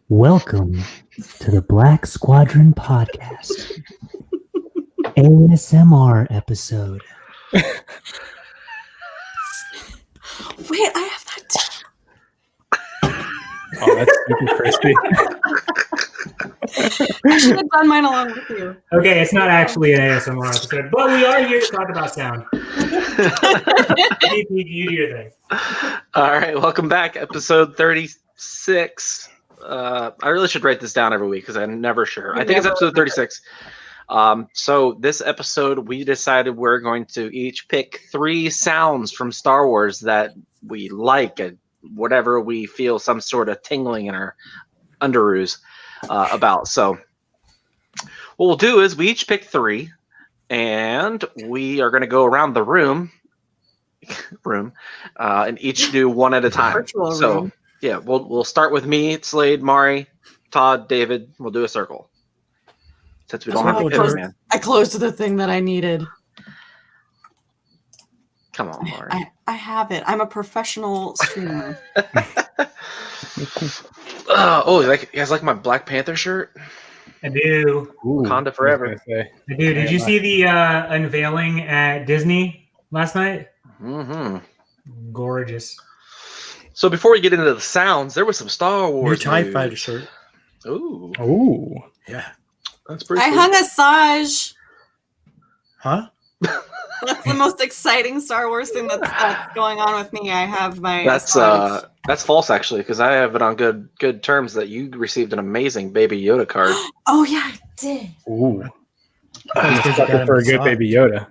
Welcome to the Black Squadron podcast, ASMR episode. Wait, I have that too. Oh, that's super crispy. I should have done mine along with you. Okay, it's not actually an ASMR episode, but we are here to talk about sound. you do your thing. All right, welcome back, episode 36. I really should write this down every week because I'm never sure. I think it's episode 36. So this episode, we decided we're going to each pick 3 sounds from Star Wars that we like, and whatever we feel some sort of tingling in our underoos about. So what we'll do is we each pick 3, and we are going to go around the room, and each do one at a time. So yeah, we'll start with me, Slade, Mari, Todd, David. We'll do a circle. Since we don't have to pick, man. I closed the thing that I needed. Come on, Mari. I have it. I'm a professional streamer. You guys like my Black Panther shirt? I do. Wakanda forever. I do. Did you see the unveiling at Disney last night? Mm-hmm. Gorgeous. So before we get into the sounds, there was some Star Wars new TIE news. Fighter shirt. Ooh. Yeah. That's pretty I cool. hung a Saj. Huh? That's the most exciting Star Wars thing that's going on with me. I have my That's false, actually, because I have it on good terms that you received an amazing Baby Yoda card. Oh yeah, I did. Ooh. I Just looking for a good Baby Yoda.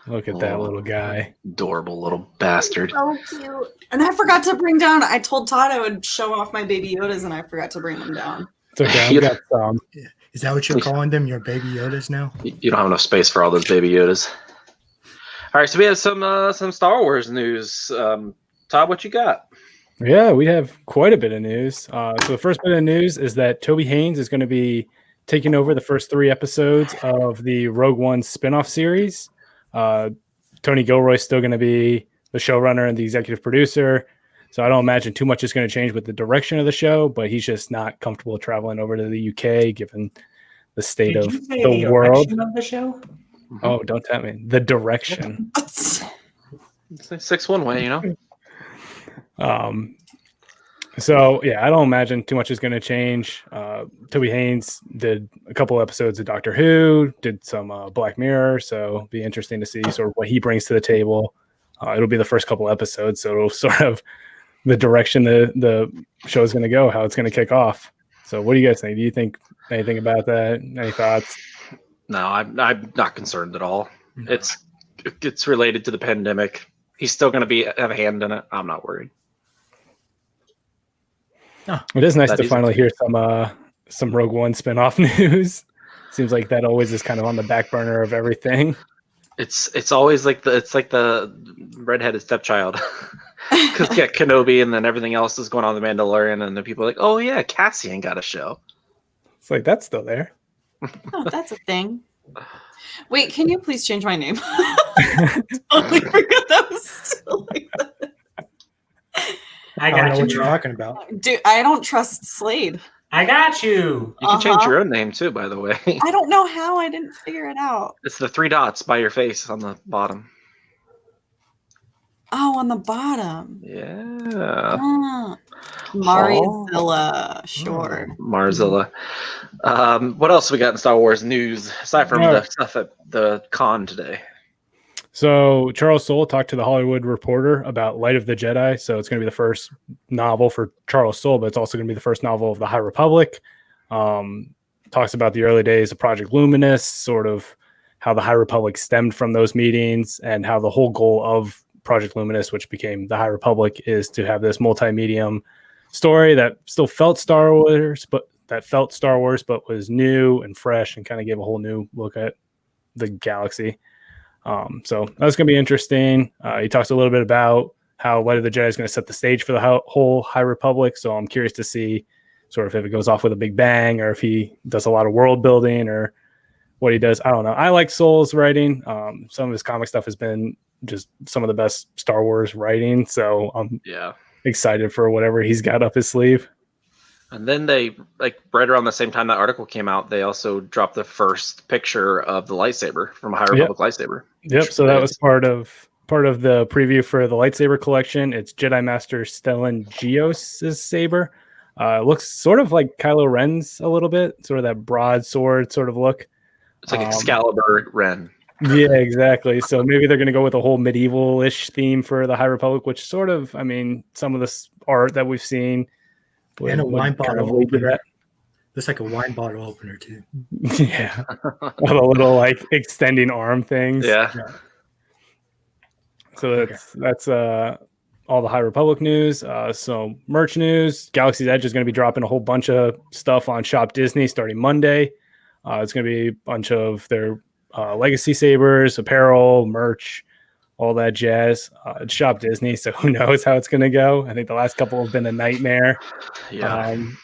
Look at that little guy. Adorable little bastard. So cute. And I forgot to bring down. I told Todd I would show off my Baby Yodas, and I forgot to bring them down. It's okay. I've got some. Is that what you're calling them? Your Baby Yodas now? You don't have enough space for all those Baby Yodas. All right, so we have some Star Wars news. Todd, what you got? Yeah, we have quite a bit of news. So the first bit of news is that Toby Haynes is going to be taking over the first 3 episodes of the Rogue One spinoff series. Tony Gilroy's still going to be the showrunner and the executive producer. So I don't imagine too much is going to change with the direction of the show, but he's just not comfortable traveling over to the UK given the state of the world. Of the show? Oh, don't tell me. The direction. It's like 6-1 way, you know? So yeah, I don't imagine too much is going to change. Toby Haynes did a couple episodes of Doctor Who, did some Black Mirror, so it'll be interesting to see sort of what he brings to the table. It'll be the first couple episodes, so it'll sort of the direction the show is going to go, how it's going to kick off. So what do you guys think? Do you think anything about that? Any thoughts? No, I'm not concerned at all. No. It's related to the pandemic. He's still going to have a hand in it. I'm not worried. Oh, it is nice to finally hear some Rogue One spinoff news. Seems like that always is kind of on the back burner of everything. It's always like the redheaded stepchild. Because yeah, Kenobi and then everything else is going on the Mandalorian, and then people are like, oh yeah, Cassian got a show. It's like that's still there. Oh, that's a thing. Wait, can you please change my name? Totally forgot that was still like that. I don't know got what you. you're talking about. Dude, I don't trust Slade. I got you. You can change your own name too, by the way. I don't know how. I didn't figure it out. It's the 3 dots by your face on the bottom. Oh, on the bottom. Yeah. Marzilla, sure. Marzilla. What else we got in Star Wars news aside from the stuff at the con today? So Charles Soule talked to the Hollywood Reporter about Light of the Jedi. So it's going to be the first novel for Charles Soule, but it's also going to be the first novel of the High Republic. Talks about the early days of Project Luminous, sort of how the High Republic stemmed from those meetings, and how the whole goal of Project Luminous, which became the High Republic, is to have this multi-medium story that still felt Star Wars, but was new and fresh and kind of gave a whole new look at the galaxy. So that's going to be interesting. He talks a little bit about how Light of the Jedi is going to set the stage for the whole High Republic. So I'm curious to see sort of if it goes off with a big bang, or if he does a lot of world building, or what he does. I don't know. I like Soule's writing. Some of his comic stuff has been just some of the best Star Wars writing. So I'm excited for whatever he's got up his sleeve. And then they, like, right around the same time that article came out, they also dropped the first picture of the lightsaber from High Republic lightsaber. Yep. So that was part of the preview for the lightsaber collection. It's Jedi Master Stellan Gios' saber. It looks sort of like Kylo Ren's a little bit, sort of that broadsword sort of look. It's like Excalibur Ren. Yeah, exactly. So maybe they're going to go with a whole medieval-ish theme for the High Republic, which sort of, I mean, some of this art that we've seen. And a wine bottle opener. That. Looks like a wine bottle opener too. Yeah. With a little like extending arm things. Yeah. So that's all the High Republic news. So merch news. Galaxy's Edge is going to be dropping a whole bunch of stuff on Shop Disney starting Monday. It's going to be a bunch of their legacy sabers, apparel, merch, all that jazz. It's Shop Disney, so who knows how it's going to go. I think the last couple have been a nightmare. Yeah.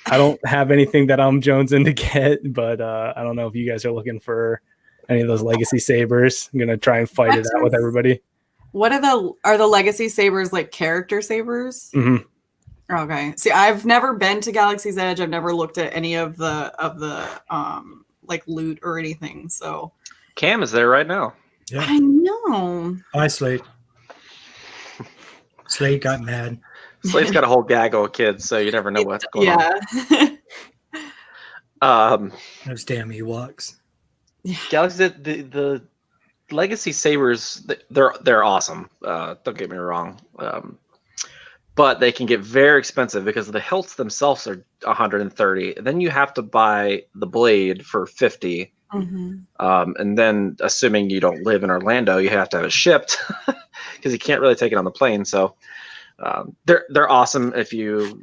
I don't have anything that I'm jonesing to get, but I don't know if you guys are looking for any of those legacy sabers. I'm going to try and fight it out with everybody. What are the legacy sabers, like character sabers? Mm-hmm. Okay. See, I've never been to Galaxy's Edge. I've never looked at any of the like loot or anything. So Cam is there right now. Yeah. I know. Hi, Slade. Slade got mad. Slade's got a whole gaggle of kids, so you never know what's going on. Those damn Ewoks. Galaxy, the legacy sabers, they're awesome. Don't get me wrong, but they can get very expensive because the hilts themselves are 130. Then you have to buy the blade for 50. Mm-hmm. And then, assuming you don't live in Orlando, you have to have it shipped because you can't really take it on the plane. So they're awesome if you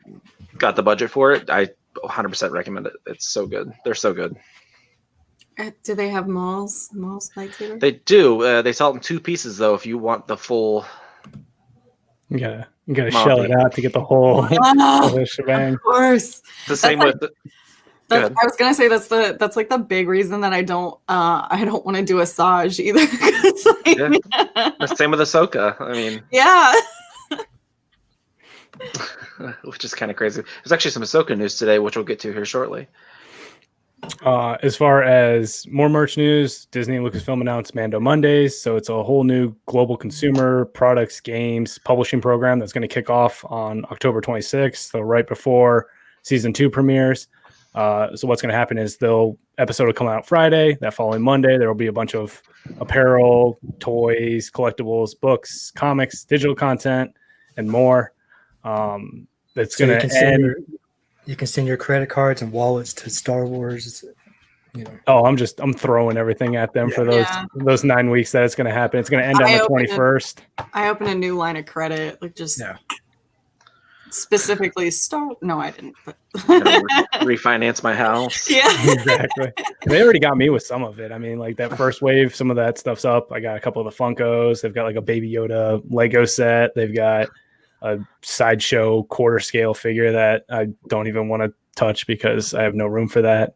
got the budget for it. I 100% recommend it. It's so good. They're so good. Do they have Maul's lightsaber? They do. They sell it in 2 pieces though. If you want the full, You gotta shell it out to get the whole shebang. Of course. the same with. I was gonna say that's like the big reason that I don't want to do Asajj either. The same with Ahsoka. I mean, yeah. Which is kind of crazy. There's actually some Ahsoka news today, which we'll get to here shortly. As far as more merch news, Disney and Lucasfilm announced Mando Mondays. So it's a whole new global consumer products, games, publishing program that's going to kick off on October 26th, so right before season 2 premieres. So what's going to happen is episode will come out Friday. That following Monday, there will be a bunch of apparel, toys, collectibles, books, comics, digital content, and more. It's going to end. You can send your credit cards and wallets to Star Wars. You know. Oh, I'm throwing everything at them for those 9 weeks that it's going to happen. It's going to end on the 21st. I opened a new line of credit, like just specifically Star. No, I didn't. But refinance my house. Yeah, exactly. They already got me with some of it. I mean, like that first wave, some of that stuff's up. I got a couple of the Funkos. They've got like a Baby Yoda Lego set. They've got a sideshow quarter scale figure that I don't even want to touch because I have no room for that.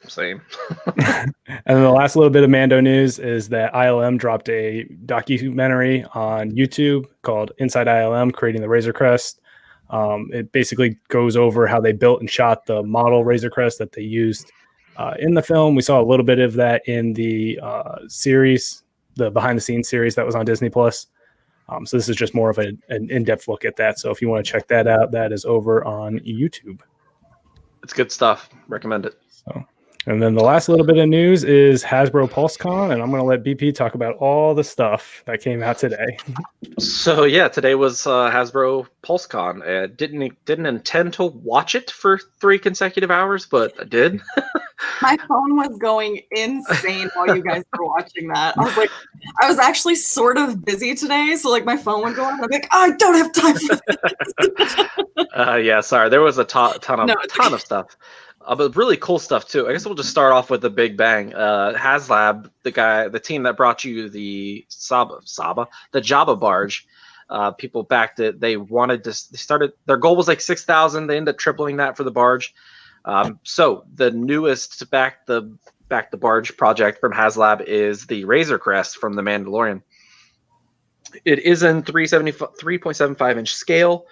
Same. And then the last little bit of Mando news is that ILM dropped a documentary on YouTube called Inside ILM, Creating the Razor Crest. It basically goes over how they built and shot the model Razor Crest that they used in the film. We saw a little bit of that in the series, the behind the scenes series that was on Disney Plus. So this is just more of an in-depth look at that. So if you want to check that out, that is over on YouTube. It's good stuff. Recommend it. So, and then the last little bit of news is Hasbro PulseCon, and I'm going to let BP talk about all the stuff that came out today. So yeah, today was Hasbro PulseCon. Didn't intend to watch it for 3 consecutive hours, but I did. My phone was going insane while you guys were watching that. I was actually sort of busy today, so like my phone would go on. I'm like, I don't have time for this. Yeah, sorry. There was a ton of stuff. But really cool stuff too. I guess we'll just start off with the big bang. HasLab, the team that brought you the the Jabba barge. People backed it. They wanted to. Their goal was like 6,000. They ended up tripling that for the barge. So the newest back the barge project from HasLab is the Razor Crest from the Mandalorian. It is in 3.75 inch scale,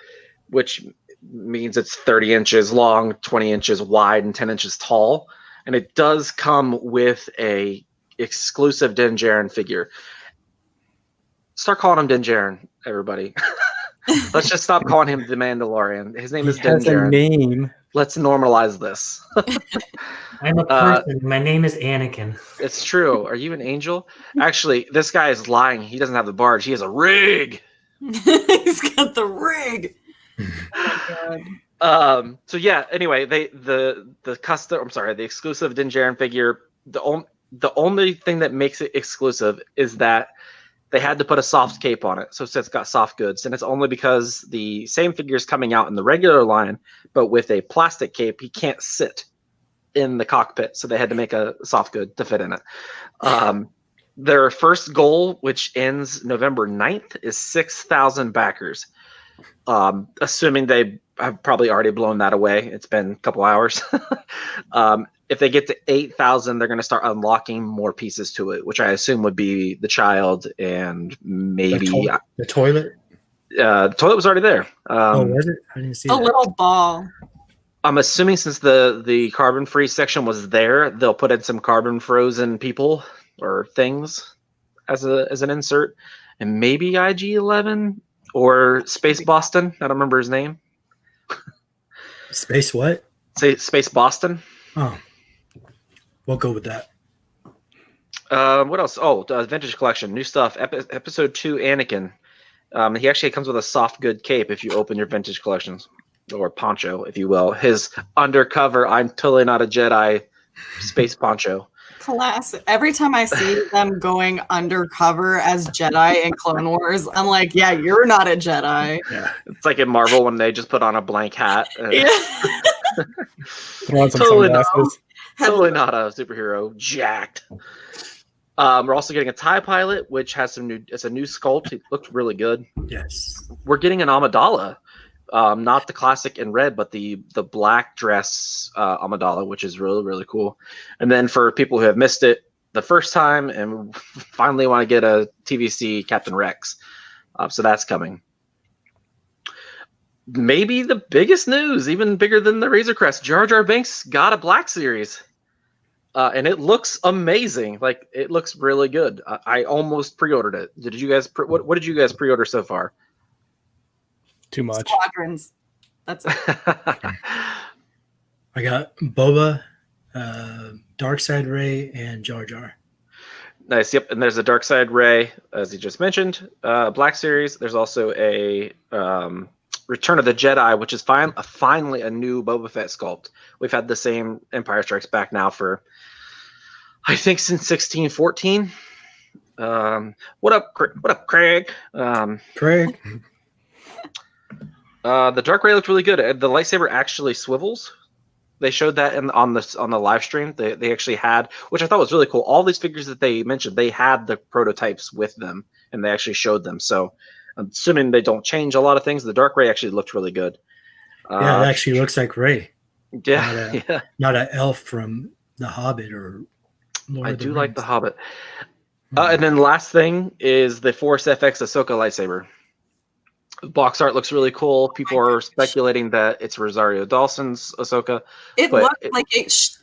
which means it's 30 inches long, 20 inches wide, and 10 inches tall. And it does come with a exclusive Din Djarin figure. Start calling him Din Djarin, everybody. Let's just stop calling him the Mandalorian. His name is Din has a Djarin. name. Let's normalize this. I'm a person. My name is Anakin. It's true. Are you an angel? Actually, this guy is lying. He doesn't have the barge. He has a rig. He's got the rig. Oh my God. So yeah. Anyway, the exclusive Din Djarin figure. The only thing that makes it exclusive is that they had to put a soft cape on it, so it's got soft goods, and it's only because the same figure is coming out in the regular line, but with a plastic cape, he can't sit in the cockpit, so they had to make a soft good to fit in it. Their first goal, which ends November 9th, is 6,000 backers. Assuming they have probably already blown that away. It's been a couple hours. If they get to 8,000, they're going to start unlocking more pieces to it, which I assume would be the child and maybe The toilet. the toilet was already there. Was it? I didn't see A that. little ball. I'm assuming since the carbon free section was there, they'll put in some carbon frozen people or things as an insert, and maybe IG-11 or Space Boston. I don't remember his name. Space what? Say Space Boston. Oh, we'll go with that. What else? Oh, vintage collection, new stuff. Episode 2, Anakin. He actually comes with a soft good cape if you open your vintage collections, or poncho, if you will. His undercover, I'm totally not a Jedi space poncho. Classic. Every time I see them going undercover as Jedi in Clone Wars, I'm like, yeah, you're not a Jedi. Yeah. It's like in Marvel when they just put on a blank hat. Yeah. Throw on some Totally not. sunglasses. Totally not a superhero. Jacked. We're also getting a TIE pilot, which has it's a new sculpt. It looked really good. Yes. We're getting an Amidala. Not the classic in red, but the black dress Amidala, which is really, really cool. And then for people who have missed it the first time and finally want to get a TVC Captain Rex, so that's coming. Maybe the biggest news, even bigger than the Razor Crest, Jar Jar Binks got a Black Series. And it looks amazing. Like, it looks really good. I almost pre-ordered it. Did you guys? What did you guys pre-order so far? Too much. Squadrons. That's it. I got Boba, Darkside Ray, and Jar Jar. Nice. Yep. And there's a Darkside Ray, as you just mentioned. Black Series. There's also a Return of the Jedi, which is finally a new Boba Fett sculpt. We've had the same Empire Strikes Back now for, I think, since 1614. What up, Craig? Craig. The Dark Ray looked really good. The lightsaber actually swivels. They showed that on the live stream. They actually had, which I thought was really cool. All these figures that they mentioned, they had the prototypes with them, and they actually showed them. So, I'm assuming they don't change a lot of things. The Dark Ray actually looked really good. Yeah, it actually looks like Ray. Yeah, Not an elf from The Hobbit or Lord I of the do like Rings. The Hobbit. And then last thing is the Force FX Ahsoka lightsaber. Box art looks really cool. People are speculating that it's Rosario Dawson's Ahsoka. It But looks like it's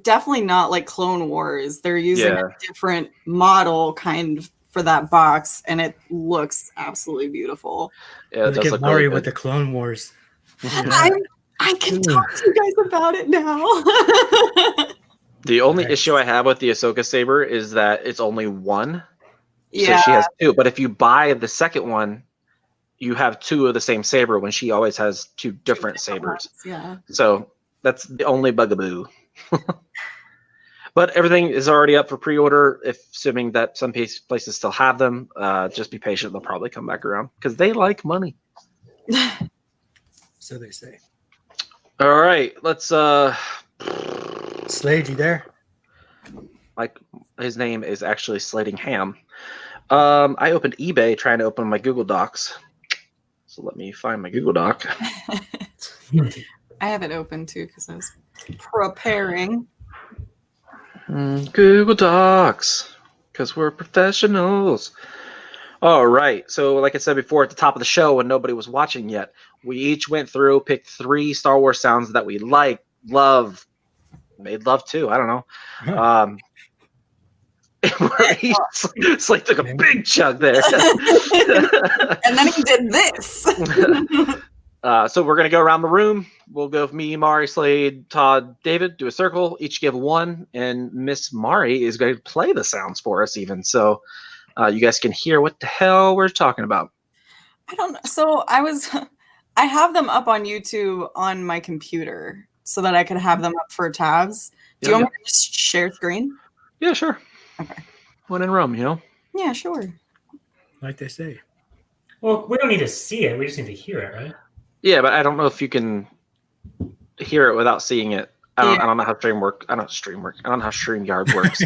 definitely not like Clone Wars. They're using Yeah. a different model kind of for that box, and it looks absolutely beautiful. Yeah, it Look does at look Mari really with good. the Clone Wars. I can talk to you guys about it now. The only Right. issue I have with the Ahsoka Saber is that it's only one. Yeah, So she has two. But if you buy the second one, you have two of the same saber when she always has two different sabers. Yeah. So that's the only bugaboo. But everything is already up for pre-order, assuming that some places still have them. Just be patient. They'll probably come back around because they like money. So they say. All right. Let's Slade, you there? like his name is actually Slating Ham. I opened eBay trying to open my Google Docs. So let me find my Google Doc. I have it open too because I was preparing. Google Docs, because we're professionals. All right. So, like I said before, at the top of the show, when nobody was watching yet, we each went through, picked 3 Star Wars sounds that we like, love, made love to. I don't know. Slate took a big chug there. And then he did this. So we're going to go around the room. We'll go with me, Mari, Slade, Todd, David, do a circle, each give 1, and Miss Mari is going to play the sounds for us even. So you guys can hear what the hell we're talking about. I don't know. So I have them up on YouTube on my computer so that I could have them up for tabs. Do you want me to just share screen? Yeah, sure. Okay. When in Rome, you know? Yeah, sure. Like they say. Well, we don't need to see it. We just need to hear it, right? Yeah, but I don't know if you can hear it without seeing it. I don't know how stream work. I don't know how StreamYard works.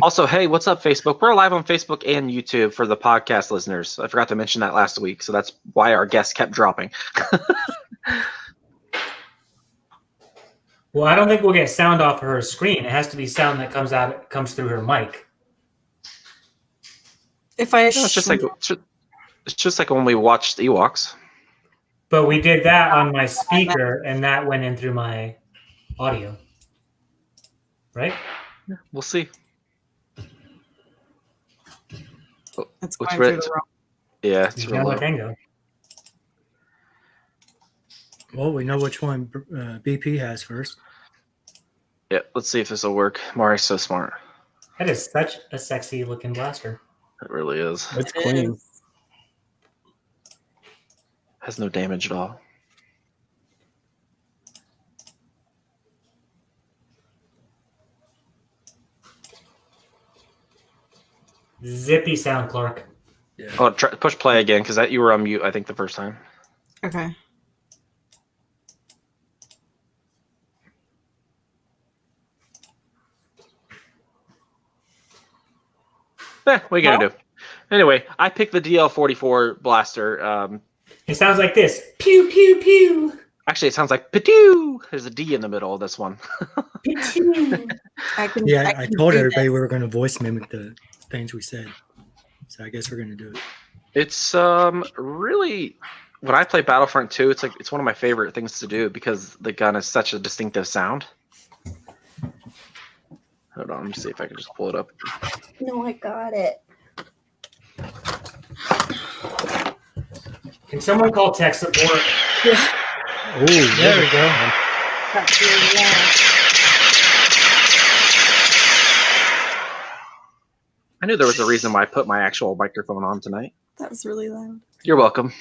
Also, hey, what's up, Facebook? We're live on Facebook and YouTube for the podcast listeners. I forgot to mention that last week, so that's why our guests kept dropping. Well, I don't think we'll get sound off of her screen. It has to be sound that comes through her mic. If I No, it's just like when we watched Ewoks. But we did that on my speaker, and that went in through my audio. Right? We'll see. it's What's going through red? the room. Yeah, it's Yeah, real low. Tango. Well, we know which one BP has first. Yeah, let's see if this will work. Mari's so smart. That is such a sexy looking blaster. It really is. It's It clean. is. Has no damage at all. Zippy sound, Clark. Yeah. Oh, push play again because you were on mute. I think the first time. Okay. What are you gonna do? Anyway, I picked the DL44 Blaster. It sounds like this. Pew, pew, pew. Actually, it sounds like Pitu. There's a D in the middle of this one. Pew. I can. Yeah, I I can told do everybody this. we were going to voice mimic the things we said. So I guess we're going to do it. It's really, when I play Battlefront 2, it's one of my favorite things to do because the gun has such a distinctive sound. Hold on, let me see if I can just pull it up. No, I got it. Can someone call tech support? Oh, there we go. That's really loud. I knew there was a reason why I put my actual microphone on tonight. That was really loud. You're welcome.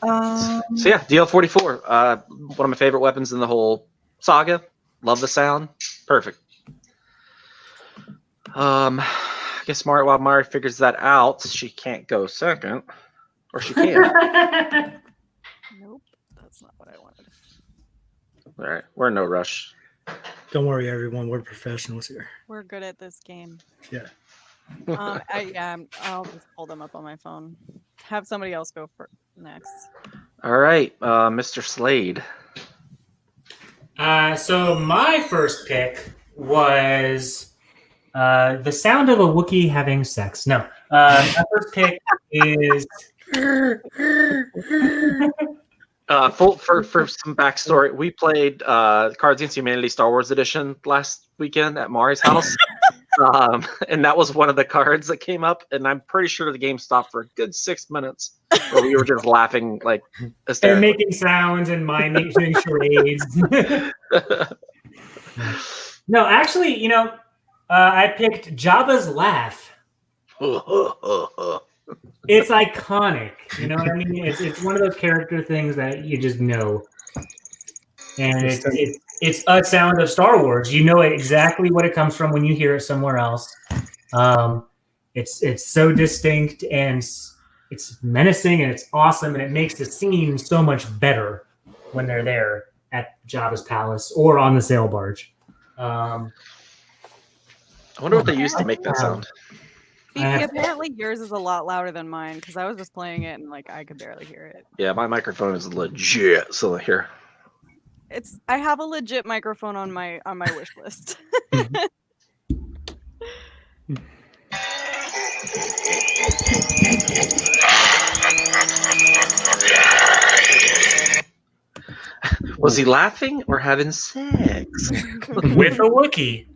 Um, So yeah, DL44, one of my favorite weapons in the whole saga. Love the sound. Perfect. I guess while Mari figures that out, she can't go second. Or she can. nope, that's not what I wanted. All right, we're in no rush. Don't worry, everyone. We're professionals here. We're good at this game. Yeah. I'll just pull them up on my phone. Have somebody else go for next. All right, Mr. Slade. So my first pick was the sound of a Wookiee having sex. No, my first pick is For some backstory, we played Cards Against Humanity Star Wars Edition last weekend at Mari's house. And that was one of the cards that came up, and I'm pretty sure the game stopped for a good 6 minutes where we were just laughing like they're hysterically. making sounds and miming doing charades. No, actually, I picked Jabba's laugh. It's iconic. You know what I mean? It's one of those character things that you just know. And it's a sound of Star Wars. You know exactly what it comes from when you hear it somewhere else. It's so distinct and it's menacing and it's awesome and it makes the scene so much better when they're there at Jabba's palace or on the sail barge. I wonder what they used to make that sound. Apparently yours is a lot louder than mine because I was just playing it and I could barely hear it. Yeah, my microphone is legit. So here, I have a legit microphone on my wish list. Was he laughing or having sex? With a Wookiee.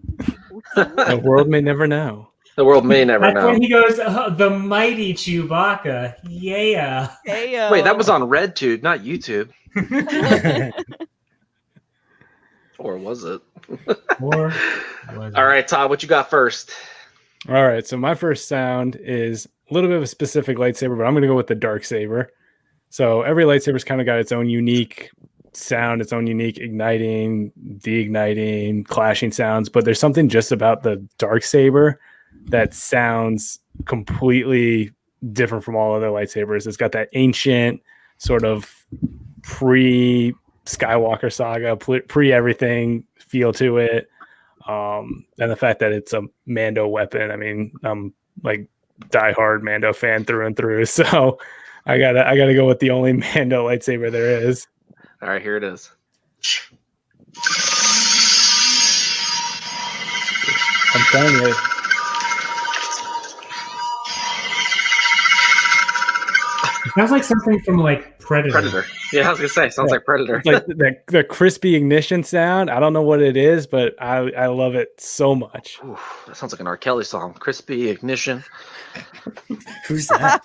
The world may never know. The world may never That's know. when he goes, the mighty Chewbacca. Yeah. Heyo. Wait, that was on RedTube, not YouTube. Or was it? Or was All right, Todd, what you got first? All right, so my first sound is a little bit of a specific lightsaber, but I'm going to go with the Darksaber. So every lightsaber's kind of got its own unique sound, its own unique igniting, de-igniting, clashing sounds, but there's something just about the Darksaber that sounds completely different from all other lightsabers. It's got that ancient sort of pre-Skywalker saga, pre-everything feel to it. And the fact that it's a Mando weapon. I mean, I'm like diehard Mando fan through and through. So I gotta go with the only Mando lightsaber there is. All right, here it is. I'm telling you. It sounds like something from like Predator. Predator. Yeah, I was gonna say, sounds like Predator. It's like the crispy ignition sound. I don't know what it is, but I love it so much. Ooh, that sounds like an R. Kelly song. Crispy ignition. Who's that?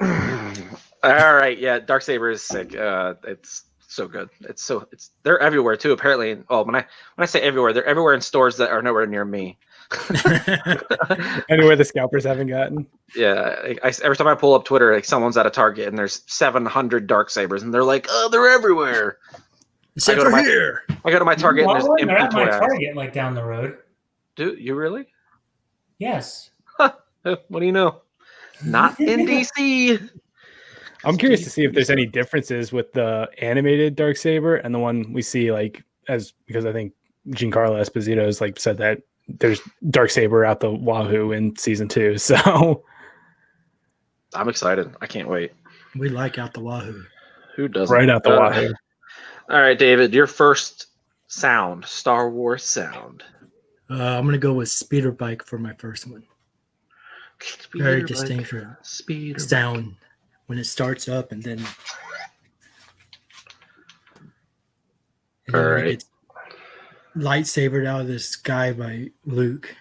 All right, yeah, Darksaber is sick. It's so good. They're everywhere too. Apparently, when I say everywhere, they're everywhere in stores that are nowhere near me. Anywhere the scalpers haven't gotten. Yeah, every time I pull up Twitter, like someone's at a Target and there's 700 Darksabers, and they're like, "Oh, they're everywhere." Except for here. I go to my Target and there's They're empty at my toy aisles. Target, like down the road. Do you really? Yes. What do you know? Not in DC. I'm curious to see if there's any differences with the animated Darksaber and the one we see, because I think Giancarlo Esposito has said that there's Darksaber out the wahoo in season 2. So I'm excited. I can't wait. We like out the wahoo. Who doesn't? right out the wahoo. All right, David, your first sound, Star Wars sound. I'm gonna go with speeder bike for my first one. Very distinct Speeder sound when it starts up, and then All when right. it gets lightsabered out of the sky by Luke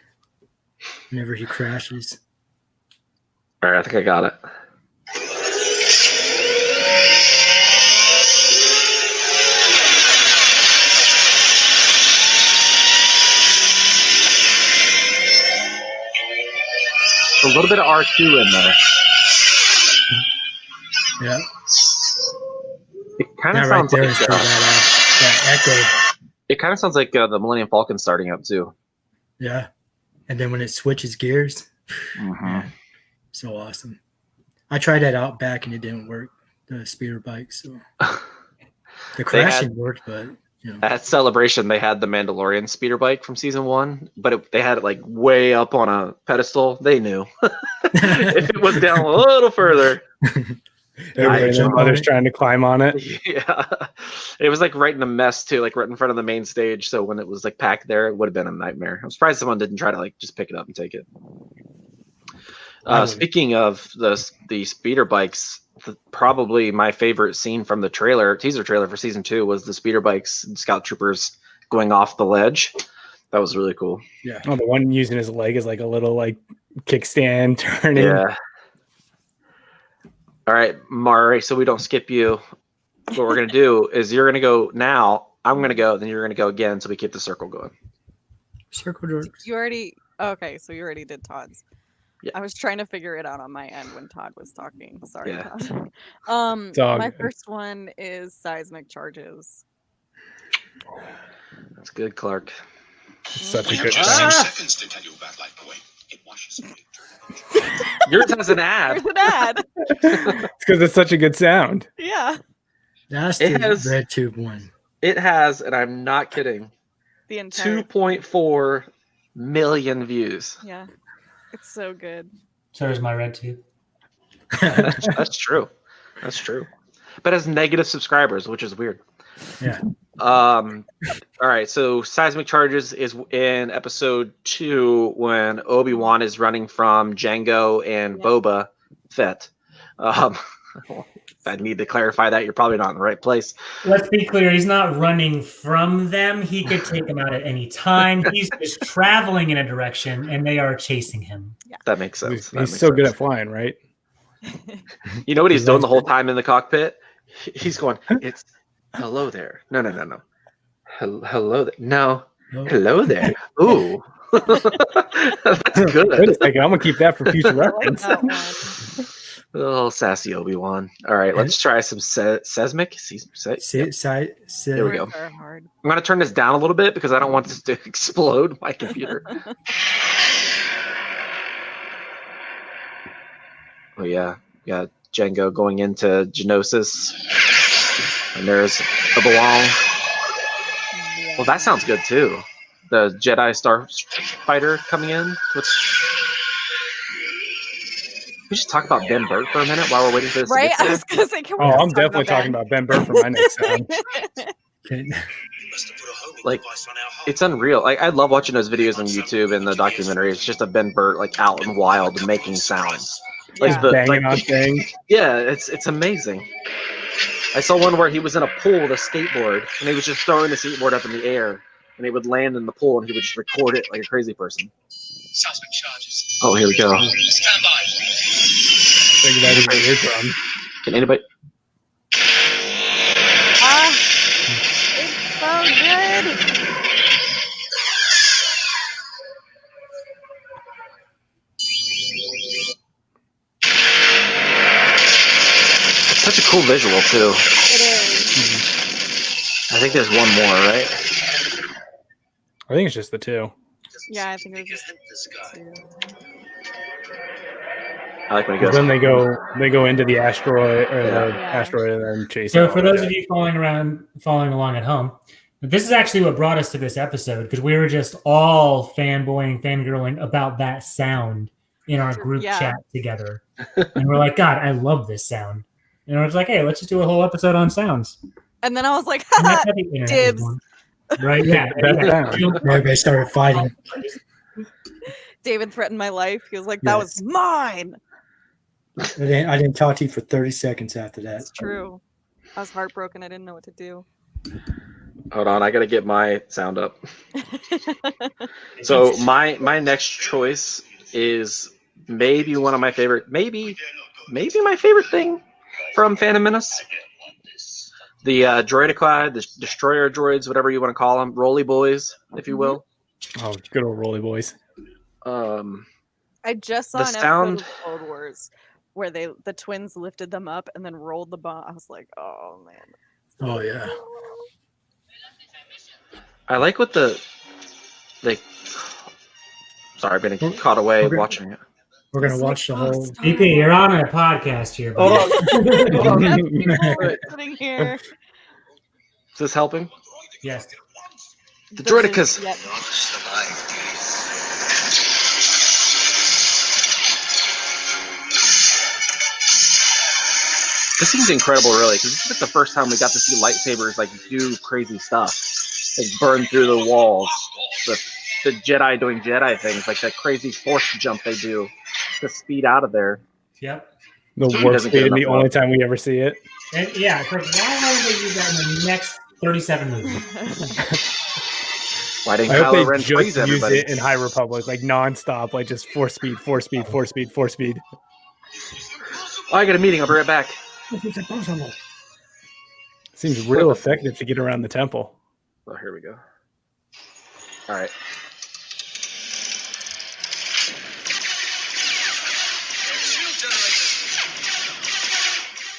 whenever he crashes. All right, I think I got it. A little bit of R2 in there. Yeah, It kind of that right sounds there like is for that echo. it kind of sounds like the Millennium Falcon starting up too. Yeah, and then when it switches gears, Mm-hmm. yeah, so awesome. I tried that out back and it didn't work. The speeder bike, so the crashing worked, but At Celebration, they had the Mandalorian speeder bike from season 1, but they had it way up on a pedestal. They knew if it was down a little further. Everybody and their mother's trying to climb on it. Yeah, it was right in the mess too, right in front of the main stage. So when it was packed there, it would have been a nightmare. I'm surprised someone didn't try to just pick it up and take it. Speaking of the speeder bikes, probably my favorite scene from the teaser trailer for season 2 was the speeder bikes and scout troopers going off the ledge. That was really cool. yeah. Oh, the one using his leg is a little kickstand turning. Yeah. All right, Mari, so we don't skip you. What we're going to do is you're going to go now, I'm going to go, then you're going to go again, so we keep the circle going. Circle jerks. You already okay, so you already did Todd's. Yeah. I was trying to figure it out on my end when Todd was talking. Sorry, Yeah. Todd. all My good. first one is Seismic Charges. That's good, Clark. Such a We have good just sound. 6 seconds to tell you about Lifebuoy. It washes away. Yours has an ad. There's an ad. It's because it's such a good sound. Yeah, That's It the has- red tube one. It has, and I'm not kidding, the entire 2.4 million views. yeah, it's so good. So is my red tube. That's true. That's true. But it has negative subscribers, which is weird. Yeah. All right, so Seismic Charges is in episode 2 when Obi-Wan is running from Jango and Boba Fett. If I need to clarify that, you're probably not in the right place. Let's be clear, he's not running from them. He could take them out at any time. He's just traveling in a direction, and they are chasing him. That makes sense. He's so good at flying, right? You know what he's doing the whole time in the cockpit? He's going, it's hello there. No. Hello there. No. Hello there. Ooh. That's good. Wait a second, I'm going to keep that for future reference. Oh, sassy Obi-Wan. All right, let's try some seismic. There we go. I'm going to turn this down a little bit because I don't want this to explode my computer. Oh, yeah. Yeah, Jango going into Geonosis. And there's Obi-Wan. Well, that sounds good, too. The Jedi Starfighter coming in. We should talk about Ben Burke for a minute while we're waiting for this. Right? I was going to say, I'm definitely talking about Ben Burke for my next sound. Like, it's unreal. Like, I love watching those videos on YouTube and the documentary. It's just a Ben Burke, like, out and wild making sounds. Like, banging on things. Yeah, it's amazing. I saw one where he was in a pool with a skateboard, and he was just throwing the skateboard up in the air, and it would land in the pool, and he would just record it like a crazy person. Seismic charges. Oh, here we go. Stand by. Think about it where you're from. Can anybody? It's so good. It's such a cool visual too. It is. I think there's one more, right? I think it's just the 2. Yeah, I think it was just. I like when he goes. Then they go into the asteroid and then chase. So for those of you following along at home, this is actually what brought us to this episode because we were just all fanboying, fangirling about that sound in our group chat together, and we're like, God, I love this sound. And I was like, hey, let's just do a whole episode on sounds. And then I was like, dibs. Right? Yeah. Everybody started fighting. David threatened my life. He was like, that was mine. I didn't talk to you for 30 seconds after that. That's true. I was heartbroken. I didn't know what to do. Hold on, I gotta get my sound up. So my next choice is maybe one of my favorite, maybe my favorite thing from Phantom Menace. The droidicide, the destroyer droids, whatever you want to call them, Rolly Boys, if you will. Oh, good old Rolly Boys. I just saw an episode of Clone Wars where the twins lifted them up and then rolled the bomb. I was like, oh man. Oh yeah. I like what sorry, I've been caught away watching it. We're gonna watch the whole. BP, you're on a podcast here. Hold on. Sitting here. Is this helping? Yes. The droidicas. Yep. This seems incredible, really, because this is like the first time we got to see lightsabers like do crazy stuff, like burn through the walls. The Jedi doing Jedi things, like that crazy force jump they do to speed out of there. Yep. The worst speed and the only time we ever see it. And yeah, why won't they use that in the next 37 movies? Why didn't I hope Kylo they Ren just freeze everybody? use it in High Republic, like nonstop, like just force speed. Oh, I got a meeting. I'll be right back. Seems real effective to get around the temple. Oh, here we go. All right.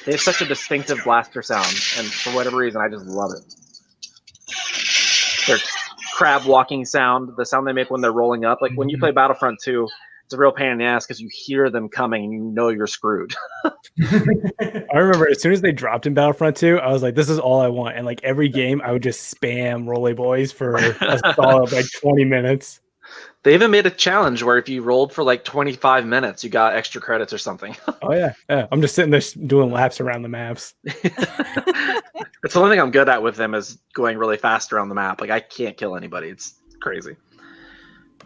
They have such a distinctive blaster sound, and for whatever reason, I just love it. Their crab walking sound, the sound they make when they're rolling up. Like when you play Battlefront 2, it's a real pain in the ass because you hear them coming and you know you're screwed. I remember as soon as they dropped in Battlefront 2, I was like, this is all I want. And like every game, I would just spam Rolly Boys for a solid like 20 minutes. They even made a challenge where if you rolled for like 25 minutes, you got extra credits or something. Oh, yeah. I'm just sitting there doing laps around the maps. It's the only thing I'm good at with them is going really fast around the map. Like I can't kill anybody. It's crazy.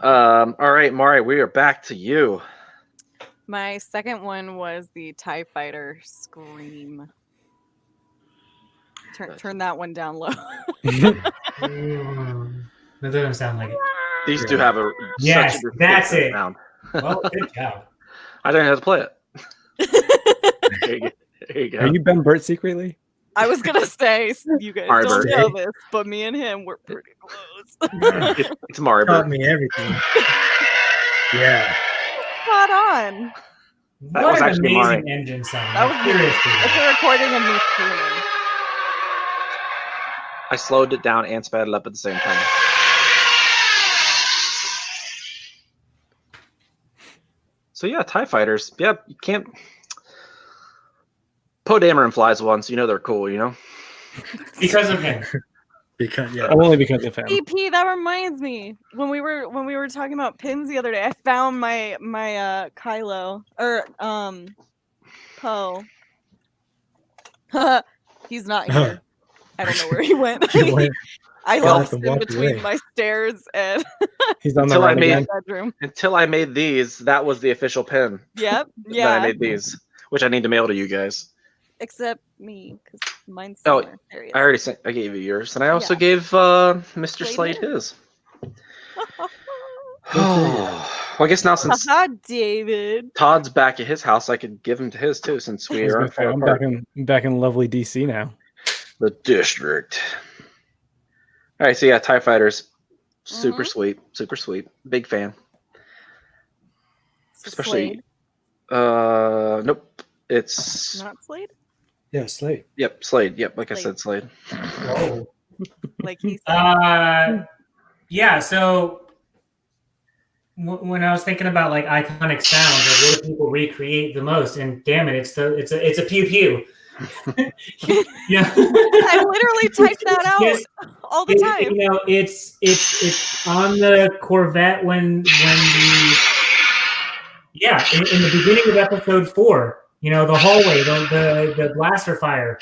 All right, Mari, we are back to you. My second one was the TIE Fighter Scream. Turn that one down low. That doesn't sound like it. These do have a yes, such a that's it. sound. Well, good job. I don't know how to play it. There you go. Are you Ben Burt secretly? I was gonna say you guys Mari don't Burt. know this, but me and him were pretty close. It's Mari Taught Burt. me everything. Yeah. Spot on. That What was an actually amazing Mari. engine sound. That was Seriously. It's a recording of me screaming. I slowed it down and sped it up at the same time. So yeah, TIE fighters. Yeah, you can't. Poe Dameron flies once. You know they're cool. You know. Because of him. Because Only because of him. EP, that reminds me. When we were talking about pins the other day, I found my Kylo or Poe. He's not here. I don't know where he went. I lost him between my stairs and He's on the Until I run made- again. bedroom. Until I made these, that was the official pin. Yep. Then I Yeah. made these, which I need to mail to you guys. Except me, because mine's Oh, somewhere. There he is. I already sent. I gave you yours, and I also Yeah. gave Mr. Slade Slade his. Well, I guess now since Haha, David. Todd's back at his house, I could give him to his too, since we are I'm back in lovely DC now. the district. All right, so yeah, TIE fighters, super Mhm. sweet, big fan. Especially, Slade. nope, it's Not Slade? Yeah, Slade. yep, Slade. Yep, like I Slade. said, Slade. Whoa. Like he said. Yeah, so when I was thinking about like iconic sounds, like what do people recreate the most? And damn it, it's a pew pew. Yeah, I literally typed that out Yes. all the time. You know, it's on the Corvette when in the beginning of episode 4, you know, the hallway, the blaster fire.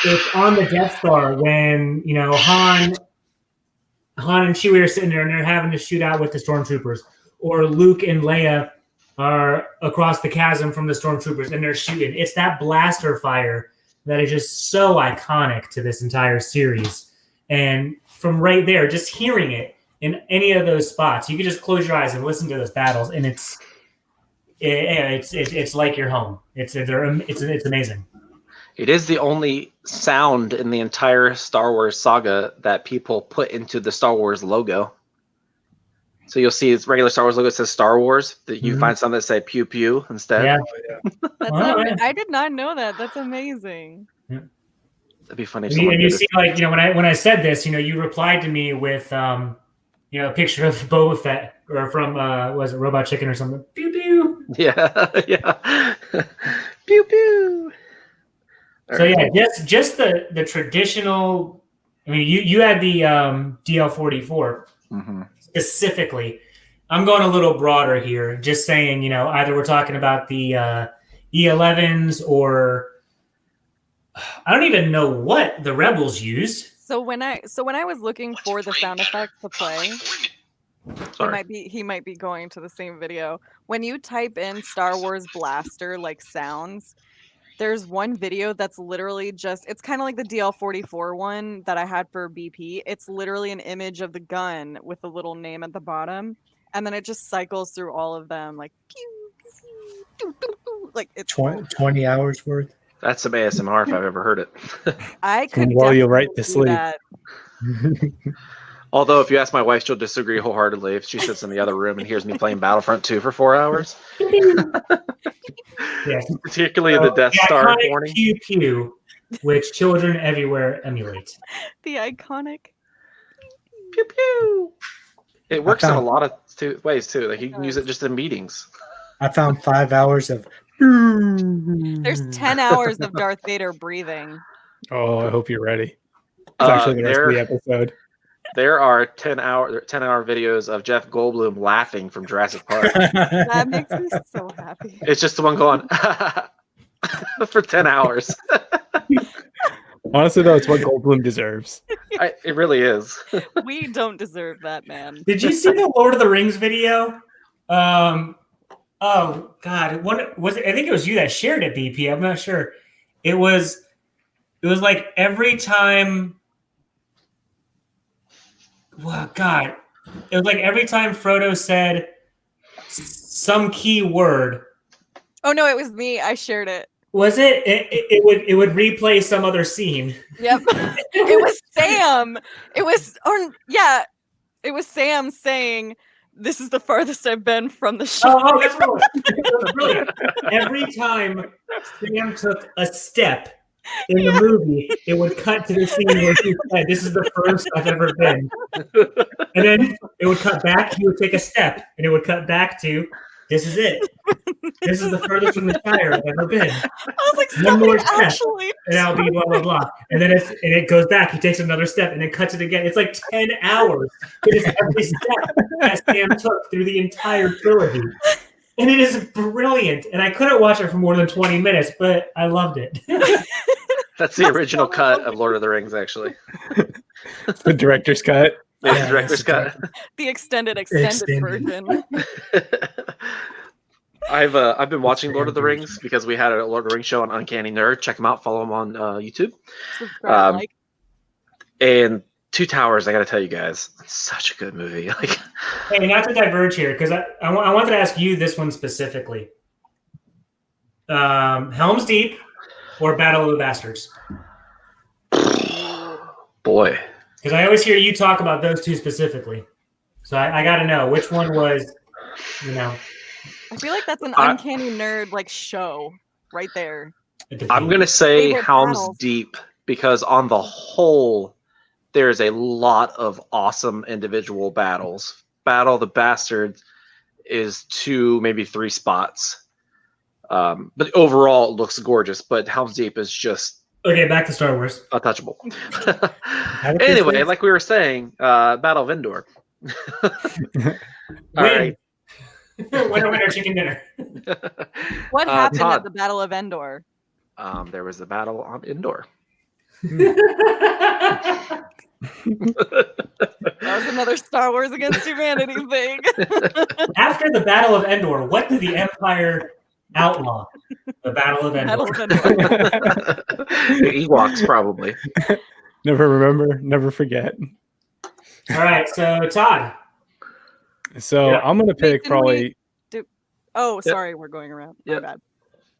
It's on the Death Star when, you know, Han and Chewie are sitting there and they're having to shoot out with the stormtroopers, or Luke and Leia are across the chasm from the stormtroopers and they're shooting. It's that blaster fire that is just so iconic to this entire series. And from right there, just hearing it in any of those spots, you can just close your eyes and listen to those battles, and it's like you're home. It's amazing. It is the only sound in the entire Star Wars saga that people put into the Star Wars logo. So you'll see its regular Star Wars logo says Star Wars. That you find some that say pew pew instead. Yeah. I did not know that. That's amazing. That'd be funny. If And someone you did see, like, you know, when I said this, you know, you replied to me with, you know, a picture of Boba Fett, or from was it Robot Chicken or something? Pew pew. Yeah. Pew pew. So yeah, just the traditional. I mean, you had the DL44 specifically. I'm going a little broader here, just saying, you know, either we're talking about the E11s, or I don't even know what the Rebels used. So when I was looking for the sound effects to play, he might be going to the same video. When you type in Star Wars Blaster like sounds, there's one video that's literally just, it's kind of like the DL44 one that I had for BP. It's literally an image of the gun with a little name at the bottom, and then it just cycles through all of them, like pew, pew, pew, pew, pew, like it's 20 hours worth. That's some ASMR if I've ever heard it. I could While you definitely write to do sleep. that. Although, if you ask my wife, she'll disagree wholeheartedly if she sits in the other room and hears me playing Battlefront 2 for 4 hours. Yes. Particularly the Death Star iconic warning. Pew pew, which children everywhere emulate. The iconic. Pew pew. It works in a lot of ways too. Like you can use it just in meetings. I found 5 hours of. There's 10 hours of Darth Vader breathing. Oh, I hope you're ready. It's actually the rest of the episode. There are 10-hour videos of Jeff Goldblum laughing from Jurassic Park. That makes me so happy. It's just the one going for 10 hours. Honestly, though, it's what Goldblum deserves. It really is. We don't deserve that, man. Did you see the Lord of the Rings video? Oh God, what was it? I think it was you that shared it, BP. I'm not sure. It was like every time. Well, God, it was like every time Frodo said some key word. Oh no, it was me. I shared it. Was it? It would replay some other scene. Yep. It was Sam. It was Sam saying, "This is the farthest I've been from the show." Oh, that's what it was. Brilliant. Every time Sam took a step in the movie, it would cut to the scene where he said, "This is the first I've ever been," and then it would cut back. He would take a step, and it would cut back to, "This is it. This is the furthest from the Shire I've ever been." I was like, One more somebody step, actually. and I'll be blah blah blah. And then it goes back. He takes another step, and then cuts it again. It's like 10 hours. It is every step that Sam took through the entire trilogy, and it is brilliant. And I couldn't watch it for more than 20 minutes, but I loved it. That's the original cut of Lord of the Rings, actually. It's the director's cut. The director's cut. The extended version. I've been watching Lord of the Rings because we had a Lord of the Rings show on Uncanny Nerd. Check them out. Follow them on YouTube. Subscribe, like. And Two Towers, I got to tell you guys, it's such a good movie. Like, Hey, not to diverge here, because I wanted to ask you this one specifically. Helm's Deep or Battle of the Bastards? boy. Because I always hear you talk about those two specifically. So I got to know which one was, I feel like that's an Uncanny Nerd like show right there. I'm going to say Favorite Helm's battles. Deep because on the whole, there's a lot of awesome individual battles. Battle of the Bastards is 2, maybe 3 spots. But overall, it looks gorgeous. But Helm's Deep is just Okay, back to Star Wars. untouchable. Anyway, like we were saying, Battle of Endor. All right. Winner, chicken dinner. What happened Todd. at the Battle of Endor? There was a battle on Endor. That was another Star Wars against humanity thing. After the Battle of Endor, what did the Empire outlaw? The Battle of Endor. Battle of Endor. The Ewoks, probably. Never remember, never forget. All right, so Todd. So Yeah. I'm gonna pick didn't probably Oh, sorry, we're going around. My Yep. bad.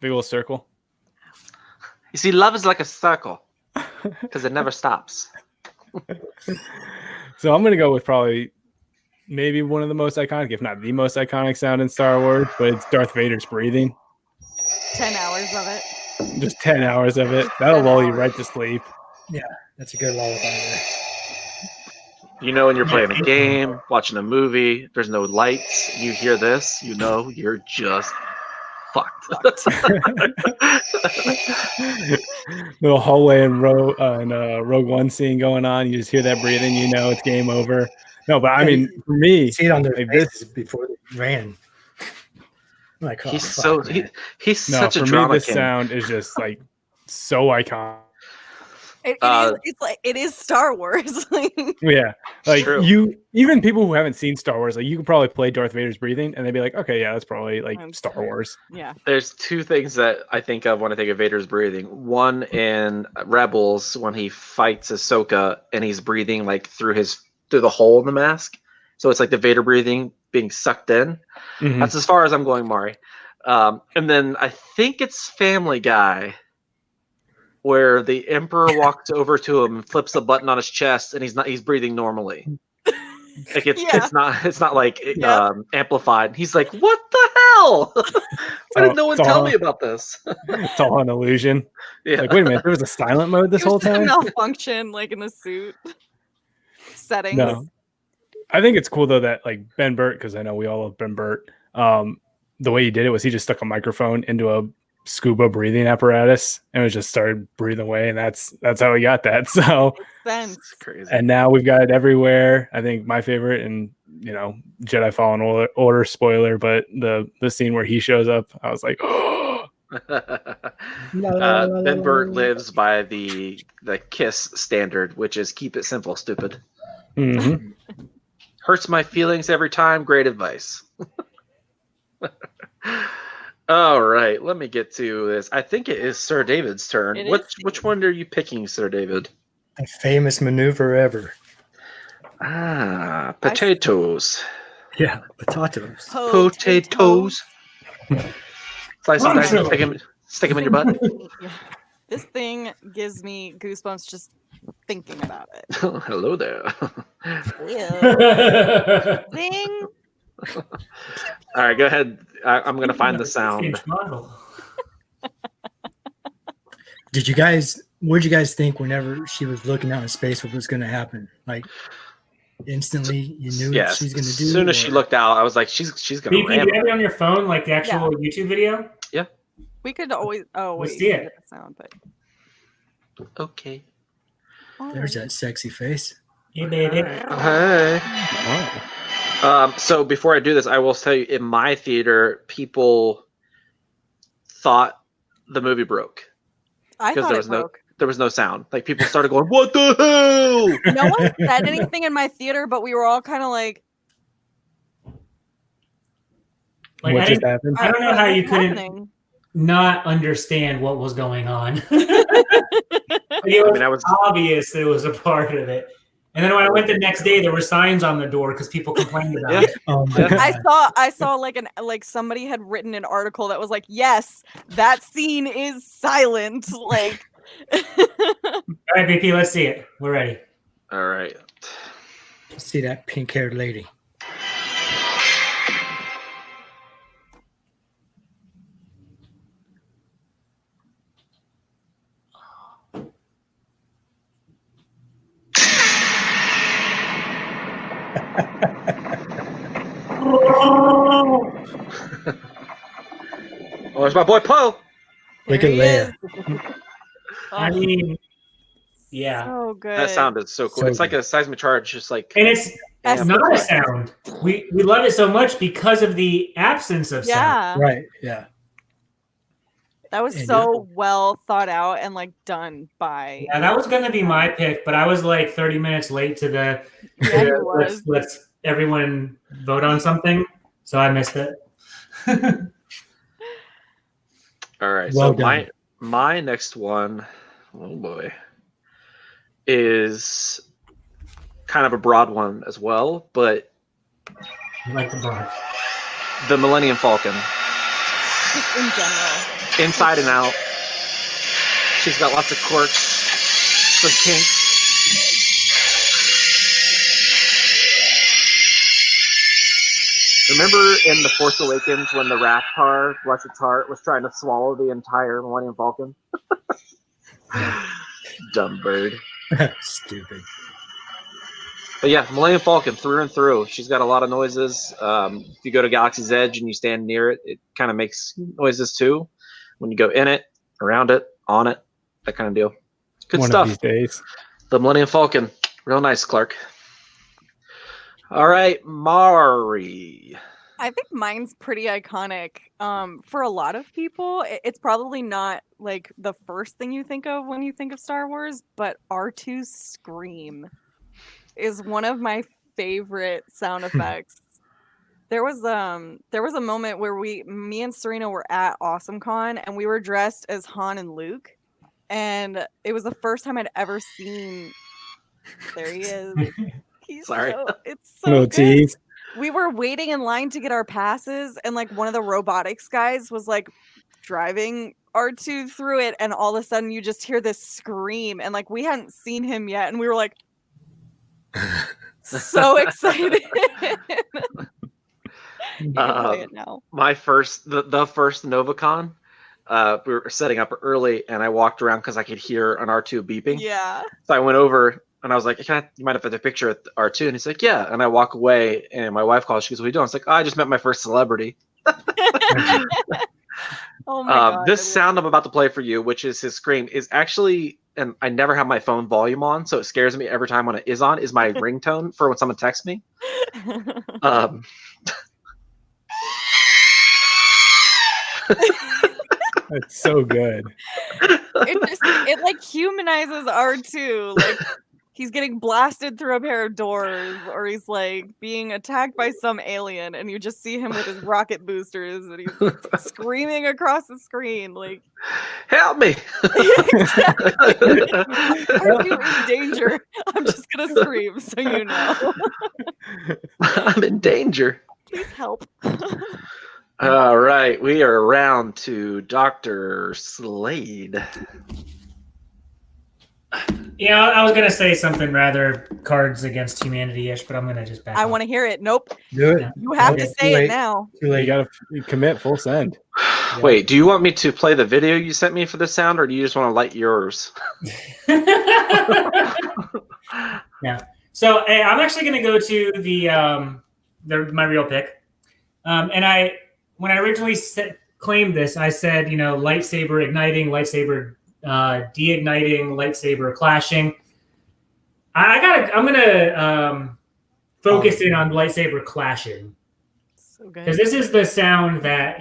big old circle. You see, love is like a circle because it never stops. So I'm gonna go with probably maybe one of the most iconic, if not the most iconic sound in Star Wars, but it's Darth Vader's breathing. 10 hours of it. Just 10 hours of it. That'll lull you right to sleep. That's a good lullaby there. You know, when you're playing a game, watching a movie, there's no lights, you hear this, you know you're just fucked. Little hallway and Rogue One scene going on. You just hear that breathing, you know it's game over. No, but I mean, for me, You see it on their like faces before they ran. I'm like, oh, he's fuck, man. he's such a for me, drama this king. sound is just like so iconic. It is Star Wars. Yeah, like True. even people who haven't seen Star Wars, like you could probably play Darth Vader's breathing, and they'd be like, okay, yeah, that's probably like Star Wars. Yeah. There's 2 things that I think of when I think of Vader's breathing. One in Rebels when he fights Ahsoka and he's breathing like through the hole in the mask. So it's like the Vader breathing being sucked in. Mhm. That's as far as I'm going, Mari. And then I think it's Family Guy where the Emperor walks over to him and flips a button on his chest and he's breathing normally. Like it's not like amplified. He's like, what the hell? Why did no one tell me about this? It's all an illusion. Yeah. Like, wait a minute, there was a silent mode this It was whole just a time? malfunction, like in the suit settings. No. I think it's cool though that like Ben Burt, because I know we all love Ben Burt. The way he did it was he just stuck a microphone into a scuba breathing apparatus and it just started breathing away, and that's how he got that. So Makes sense. It's crazy. and now we've got it everywhere. I think my favorite, and Jedi Fallen Order spoiler, but the scene where he shows up, I was like, oh, Ben Burke lives by the KISS standard, which is keep it simple, stupid. Mm-hmm. Hurts my feelings every time. Great advice. All right, let me get to this. I think it is Sir David's turn. Which one are you picking, Sir David? A famous maneuver ever. Potatoes. Yeah, potatoes. Potatoes. Slice and dice and stick them in your butt. Yeah. This thing gives me goosebumps just thinking about it. Hello there. Zing. All right, go ahead. I'm going to find the sound. What did you guys think whenever she was looking out in space, what was going to happen? Like, instantly you knew what she's going to do? As soon as she looked out, I was like, she's going to ram. Do you have it on your phone, like the actual YouTube video? Yeah. We could always. Oh, wait. Let's see it. The sound, but... Okay. There's that sexy face. Hey, baby. Hey. So before I do this, I will tell you, in my theater, people thought the movie broke. I thought it broke. There was no sound. Like, people started going, "What the hell?" No one said anything in my theater, but we were all kind of like what just happened? I don't know how you couldn't not understand what was going on. It was obvious it was a part of it. And then when I went the next day, there were signs on the door because people complained about it. Oh my God. I saw like somebody had written an article that was like, yes, that scene is silent. Like, all right, BP, let's see it. We're ready. All right. See that pink-haired lady. Oh, there's my boy Poe. Look at Leia. I mean, yeah. So good. That sound is so cool. It's like a seismic charge, just like. And it's not a sound. We love it so much because of the absence of sound. Right. Yeah. That was so well thought out and like done by. Yeah, that was going to be my pick, but I was like 30 minutes late to the. Let's everyone vote on something, so I missed it. All right, well so done. my next one, oh boy, is kind of a broad one as well, but I like the broad. The Millennium Falcon. Just in general. Inside and out. She's got lots of quirks, some kinks. Remember in The Force Awakens when the Rathtar, bless its heart, was trying to swallow the entire Millennium Falcon? Dumb bird. Stupid. But yeah, Millennium Falcon through and through. She's got a lot of noises. If you go to Galaxy's Edge and you stand near it, it kind of makes noises too. When you go in it, around it, on it, that kind of deal. Good One stuff. of these days. The Millennium Falcon. Real nice, Clark. All right, Mari. I think mine's pretty iconic. For a lot of people, it's probably not like the first thing you think of when you think of Star Wars, but R2's scream is one of my favorite sound effects. There was a moment where me and Serena were at AwesomeCon and we were dressed as Han and Luke, and it was the first time I'd ever seen. There he is. Sorry. It's so No good. tease. We were waiting in line to get our passes, and like one of the robotics guys was like driving R2 through it, and all of a sudden you just hear this scream, and like we hadn't seen him yet, and we were like so excited. You can play it now. My first, the first NovaCon, we were setting up early, and I walked around because I could hear an R2 beeping. Yeah. So I went over. And I was like, you might have had a picture at R2. And he's like, yeah. And I walk away, and my wife calls. She goes, what are you doing? I was like, I just met my first celebrity. Oh my God. This sound I'm about to play for you, which is his scream, is actually, and I never have my phone volume on, so it scares me every time when it is on, is my ringtone for when someone texts me. That's so good. It like humanizes R2. Like he's getting blasted through a pair of doors, or he's like being attacked by some alien, and you just see him with his rocket boosters, and he's screaming across the screen, like, "Help me!" Are you in danger? I'm just gonna scream, so you know. I'm in danger. Please help. All right, we are around to Dr. Slade. Yeah, I was gonna say something rather Cards Against Humanity-ish, but I'm gonna just back. I want to hear it. Nope. Do it. You have Okay, to say it now. Too late. You gotta commit full send. Wait, do you want me to play the video you sent me for the sound, or do you just want to light yours? Yeah. So I'm actually gonna go to my real pick, and when I originally claimed this, I said, lightsaber igniting, lightsaber de-igniting, lightsaber clashing. I'm gonna focus in on lightsaber clashing. So good. Because this is the sound that,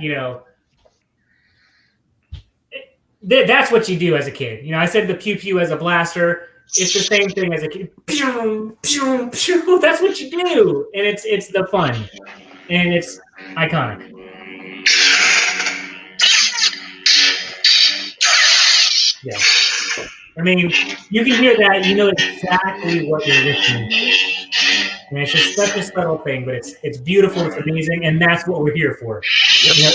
that's what you do as a kid. I said the pew pew as a blaster. It's the same thing as a kid. Pew, pew, pew. That's what you do. And it's the fun. And it's iconic. Yeah. I mean, you can hear that. You know exactly what you're listening to. And it's just such a subtle thing, but it's beautiful. It's amazing. And that's what we're here for.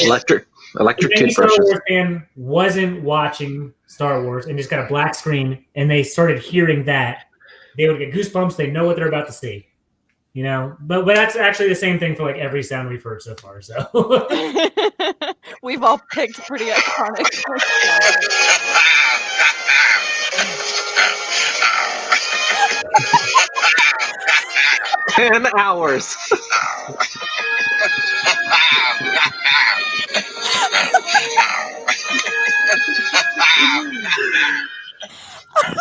Electric if any Star toothbrushes. Wars fan wasn't watching Star Wars and just got a black screen and they started hearing that, they would get goosebumps. They know what they're about to see. But that's actually the same thing for like every sound we've heard so far. So we've all picked pretty iconic. 10 hours.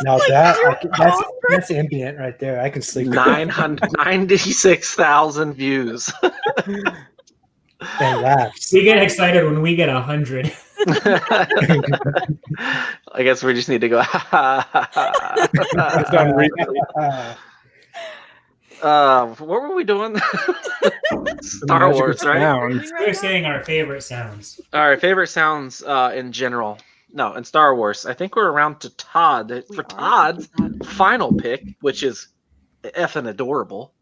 Now that's ambient right there. I can sleep. 996,000 views. And laughs. we get excited when we get 100. I guess we just need to go. What were we doing? Star Wars, right? We're saying our favorite sounds. All right, favorite sounds in general. No, in Star Wars. I think we're around to Todd for Todd's final pick, which is effing adorable.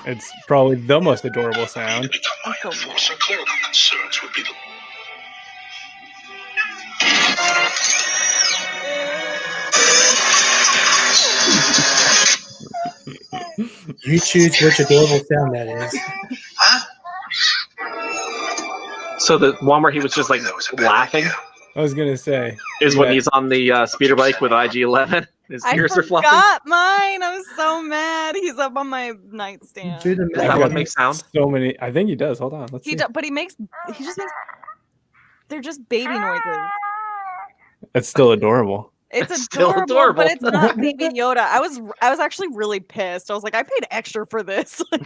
It's probably the most adorable sound. Some clerical concerns would be the You choose which adorable sound that is. So the one where he was just like laughing I was gonna say is when he's on the speeder bike with IG-11. His ears are fluffing. I forgot mine. I was so mad. He's up on my nightstand. Do the Does that one make sound? so many. I think he does. Hold on. Let's see. But he just makes. They're just baby noises. That's still adorable. It's still adorable, adorable. but it's not Baby Yoda. I was actually really pissed. I was like, I paid extra for this. I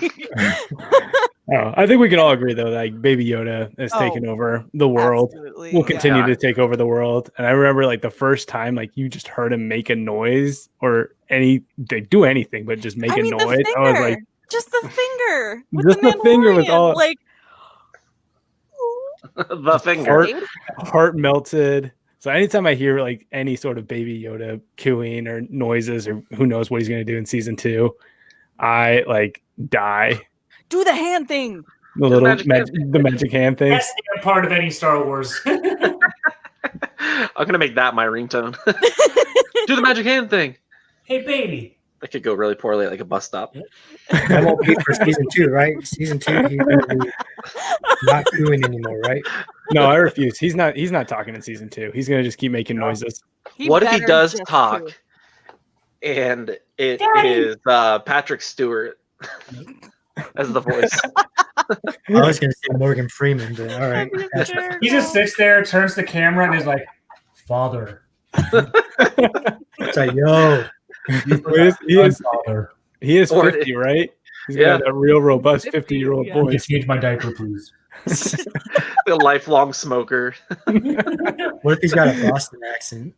think we can all agree though that like, Baby Yoda has taken over the world. Absolutely, Will continue to take over the world. And I remember like the first time like you just heard him make a noise or they do anything but just make a noise. The I was like, just the finger. just the finger was all like The finger. heart melted. So anytime I hear like any sort of Baby Yoda cooing or noises or who knows what he's going to do in season 2, I like die. Do the hand thing. The magic hand thing. That's a part of any Star Wars. I'm gonna make that my ringtone. Do the magic hand thing. Hey, baby. That could go really poorly at like a bus stop. That won't be for season 2, right? Season 2, he's gonna be not doing anymore, right? No, I refuse. He's not talking in season 2. He's gonna just keep making noises. What if he does talk and it is Patrick Stewart as the voice? I was gonna say Morgan Freeman, but all right. He just sits there, turns the camera, and is like, "Father." It's like, yo. He is 50, right? He's got a real robust 50-year-old voice. Change my diaper, please. The lifelong smoker. What if he's got a Boston accent?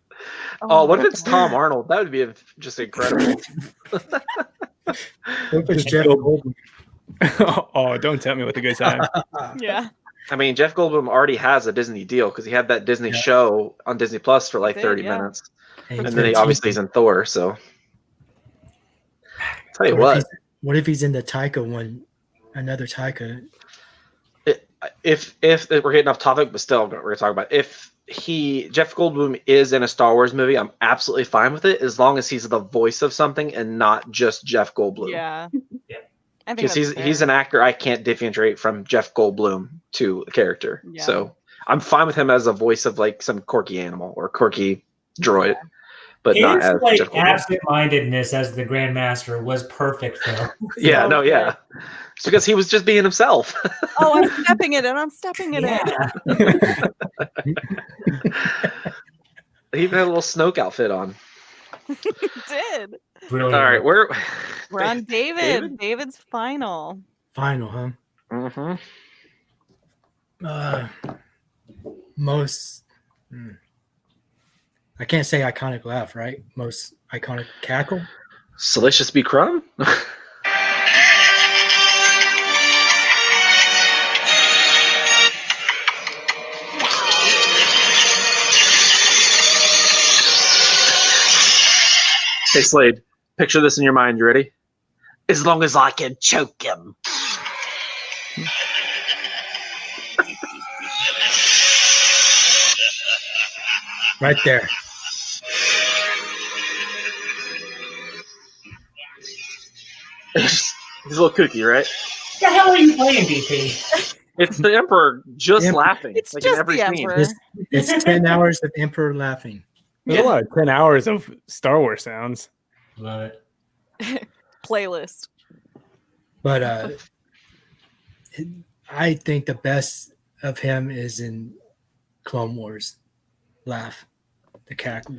Oh, what if it's Tom Arnold? That would be just incredible. What if it's Jeff Goldblum? Oh, don't tell me what the good time. Yeah. I mean, Jeff Goldblum already has a Disney deal because he had that Disney show on Disney Plus for like 30 minutes. And then he obviously is in Thor, so. Tell you what. What if he's in the Taika one? Another Taika. If we're getting off topic, but still, we're going to talk about it. If Jeff Goldblum is in a Star Wars movie, I'm absolutely fine with it as long as he's the voice of something and not just Jeff Goldblum. Yeah. I think because he's an actor I can't differentiate from Jeff Goldblum to a character. Yeah. So I'm fine with him as a voice of like some quirky animal or quirky droid, but not as like Jeff Goldblum. Absent-mindedness as the Grandmaster was perfect though. Yeah, no, yeah. It's because he was just being himself. Oh, I'm stepping it in. I'm stepping it in. He even had a little Snoke outfit on. He did. Brilliant. All right, we're on David. David's final. Final, huh? Mm-hmm. Most. I can't say iconic laugh, right? Most iconic cackle. Salacious B. Crumb. Hey, Slade, picture this in your mind. You ready? As long as I can choke him. Right there. He's a little kooky, right? What the hell are you playing, DP? It's the Emperor just laughing. It's like just in every the scene. Emperor. It's 10 hours of Emperor laughing. There's a lot of 10 hours of Star Wars sounds. Love it. Playlist. But I think the best of him is in Clone Wars. Laugh. The cackle.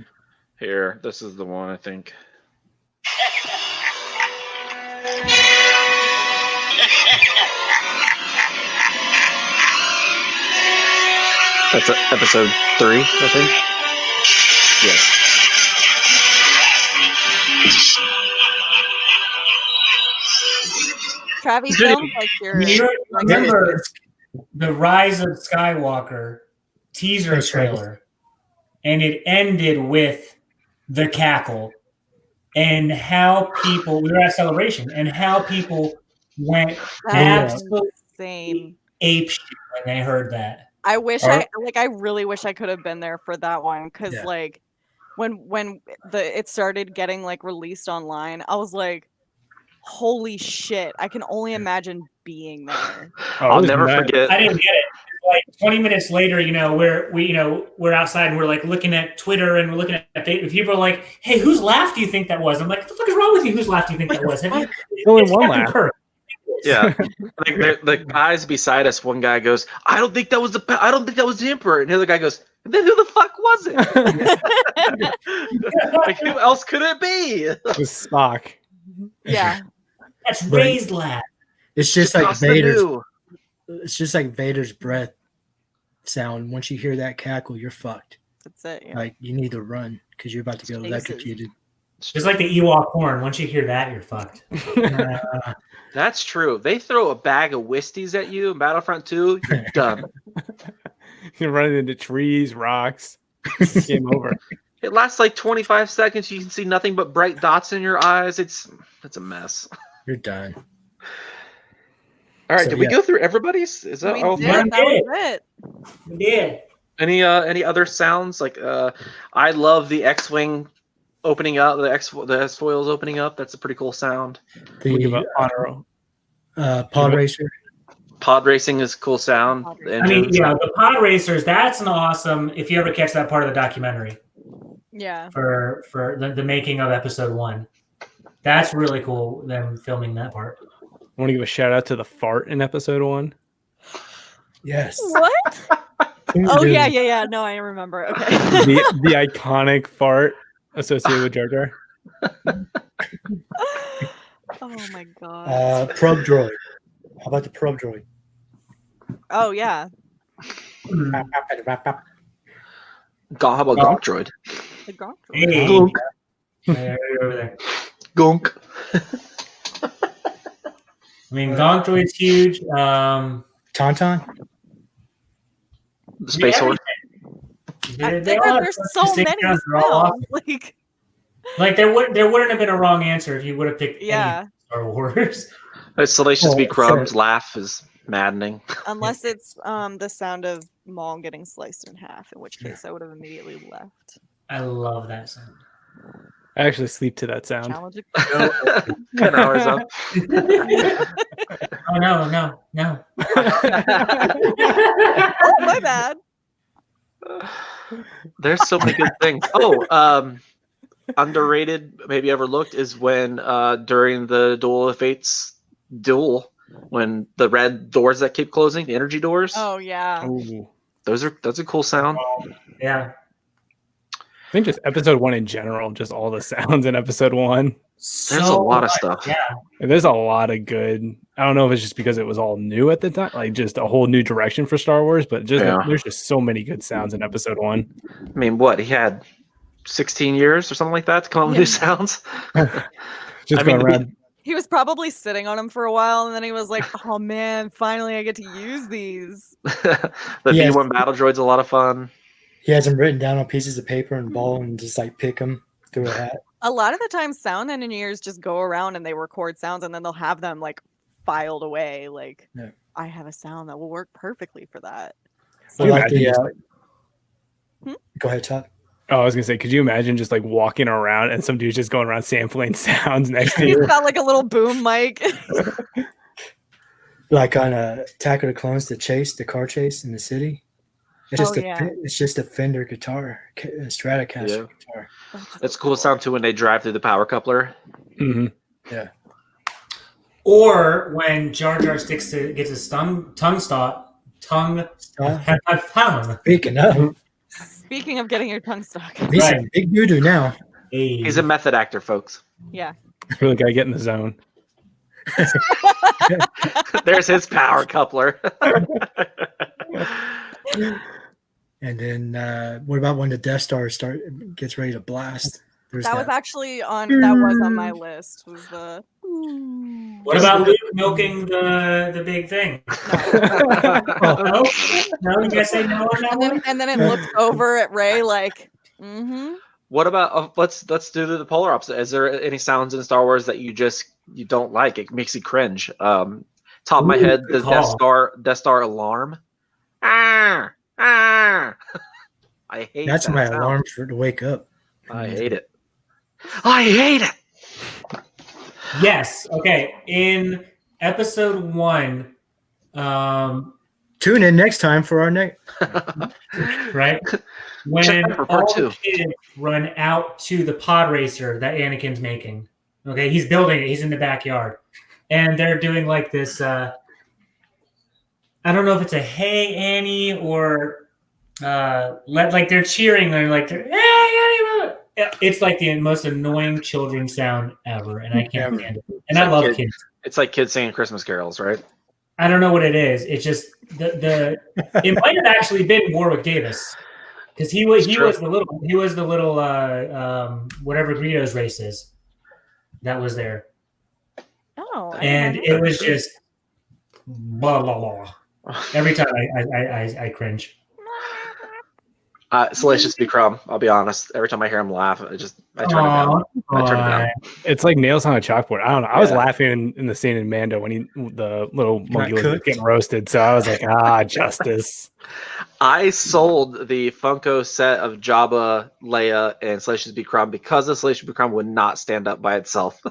Here, this is the one, I think. That's episode 3, I think. Yes. Travis sounds like you're. Remember the Rise of Skywalker teaser trailer, and it ended with the cackle, and how people we were at Celebration, and how people went absolutely insane ape shit when they heard that. I wish I really wish I could have been there for that one because like when it started getting like released online, I was like, holy shit! I can only imagine being there. I'll never forget. I didn't get it. Like 20 minutes later, we're outside and we're like looking at Twitter and we're looking at Facebook. People are like, "Hey, whose laugh do you think that was?" I'm like, "What the fuck is wrong with you? Whose laugh do you think that was?" Only one laugh. Yeah, like the guys beside us. One guy goes, "I don't think that was the Emperor," and the other guy goes, "Then who the fuck was it? Like who else could it be?" It was Spock. Yeah, that's Ray's laugh. It's just like Vader's. It's just like Vader's breath sound. Once you hear that cackle, you're fucked. That's it. Yeah. Like you need to run because you're about to get electrocuted. Just like the Ewok horn. Once you hear that, you're fucked. That's true. They throw a bag of Whisties at you in Battlefront 2, you're done. You're running into trees, rocks. Game over. It lasts like 25 seconds. You can see nothing but bright dots in your eyes. It's a mess. You're done. All right, did we go through everybody's? Is that all? That was it. We did. Any other sounds? Like I love the X-wing opening up, the S-foils opening up. That's a pretty cool sound. Pod racer. Pod racing is a cool sound. The pod racers. That's an awesome. If you ever catch that part of the documentary, yeah, for the making of episode 1, that's really cool. Them filming that part. I want to give a shout out to the fart in episode 1. Yes. What? Oh yeah. No, I remember. Okay. the iconic fart associated with Jar Jar. Oh my god. Probe droid. How about the probe droid? Oh yeah, Hmm. How about Gonk Droid? the Gonk. Hey, Gonk. there, over there. Gonk. I mean, Gonk Droid's huge. Tauntaun? The Space Horse. There's so many They're all awesome. sounds. Like there wouldn't have been a wrong answer if you would have picked any Star Wars. Salacious B. Crumb's sure. laugh is maddening. Unless it's the sound of Maul getting sliced in half, in which case I would have immediately left. I love that sound. I actually sleep to that sound. Challenge 10 hours up. Oh no. Oh, my bad. There's so many good things. Oh, underrated, maybe overlooked, is when during the Duel of Fates duel, when the red doors that keep closing, the energy doors. Oh yeah. Ooh. That's a cool sound. Yeah. I think just episode 1 in general, just all the sounds in episode 1. There's a lot of stuff. Yeah. And there's a lot of good. I don't know if it's just because it was all new at the time, like just a whole new direction for Star Wars, but just there's just so many good sounds in episode 1. I mean, what, he had 16 years or something like that to come up with new sounds. Just going around. He was probably sitting on them for a while, and then he was like, "Oh man, finally I get to use these." The B1 battle droid's a lot of fun. He has them written down on pieces of paper and ball and just like pick them through a hat. A lot of the time, sound engineers just go around and they record sounds, and then they'll have them like filed away. Like, I have a sound that will work perfectly for that. So like Go ahead, Todd. Oh, I was gonna say, could you imagine just like walking around and some dude's just going around sampling sounds next to you? He's got like a little boom mic. Like on Attack of the Clones, the car chase in the city. It's just a Fender guitar, a Stratocaster guitar. That's a cool sound too when they drive through the power coupler. Mm-hmm. Yeah. Or when Jar Jar gets his tongue stop. Speaking of getting your tongue stuck. He's a big doo-doo now. Hey. He's a method actor, folks. Yeah. Really gotta get in the zone. There's his power coupler. And then what about when the Death Star gets ready to blast? That was actually on my list. Was the What about Luke milking the big thing? No, you guys say no on that one? And then it looks over at Rey like, What about let's do the polar opposite. Is there any sounds in Star Wars that you don't like? It makes you cringe. Top of my head, the Death Star alarm. I hate that's that my sound. alarm for to wake up. I hate it. I hate it. Yes. Okay. In episode 1, tune in next time for our next. Right? When all the kids run out to the pod racer that Anakin's making. Okay, he's building it. He's in the backyard, and they're doing like this. I don't know if it's a "Hey Annie" or like they're cheering or like they're, "Hey Annie!" It's like the most annoying children sound ever, and I can't stand it. And I love kids. It's like kids singing Christmas carols, right? I don't know what it is. It's just the it might have actually been Warwick Davis because he was the little whatever Greedo's race is that was there. Oh, and it was just blah blah blah. Every time I cringe. Salacious B. Crumb, I'll be honest. Every time I hear him laugh, I turn it down. I turn it down. It's like nails on a chalkboard. I don't know. I was laughing in the scene in Mando when the little monkey was getting roasted. So I was like, justice. I sold the Funko set of Jabba, Leia, and Salacious B. Crumb because the Salacious B. Crumb would not stand up by itself.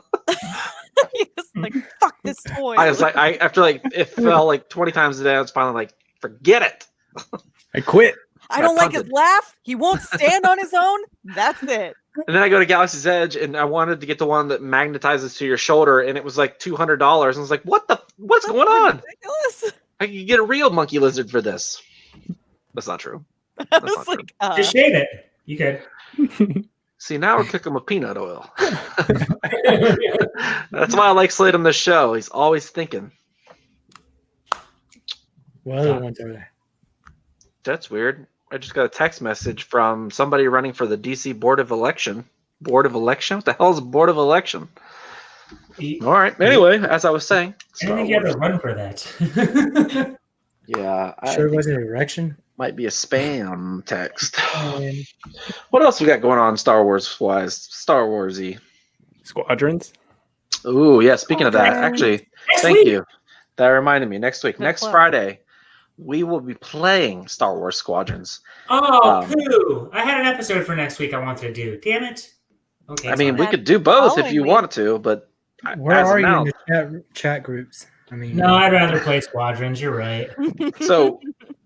He was like, fuck this toy. I was like, after it fell like 20 times a day, I was finally like, forget it. I quit. I don't like his laugh. He won't stand on his own. That's it. And then I go to Galaxy's Edge, and I wanted to get the one that magnetizes to your shoulder, and it was like $200. And I was like, what's going on? Ridiculous. I could get a real monkey lizard for this. That's not true. I was like, just shave it. You could. See, now we're cooking with peanut oil. That's why I like Slade on this show. He's always thinking. What other ones are there? That's weird. I just got a text message from somebody running for the DC Board of Election. Board of Election? What the hell is Board of Election? All right. Anyway, as I was saying, I didn't think you had to run for that. Yeah. Sure, it wasn't an erection. Might be a spam text. What else we got going on Star Wars wise? Star Warsy. Squadrons. Ooh, yeah. Speaking of that, actually, thank you. That reminded me. Next week, next plug. Friday, we will be playing Star Wars Squadrons. Oh, poo! I had an episode for next week I wanted to do. Damn it. Okay. I mean, we fine. could do both if Following you week. wanted to, but Where as of are you now, in the chat groups? I mean, No, I'd rather play Squadrons. You're right. So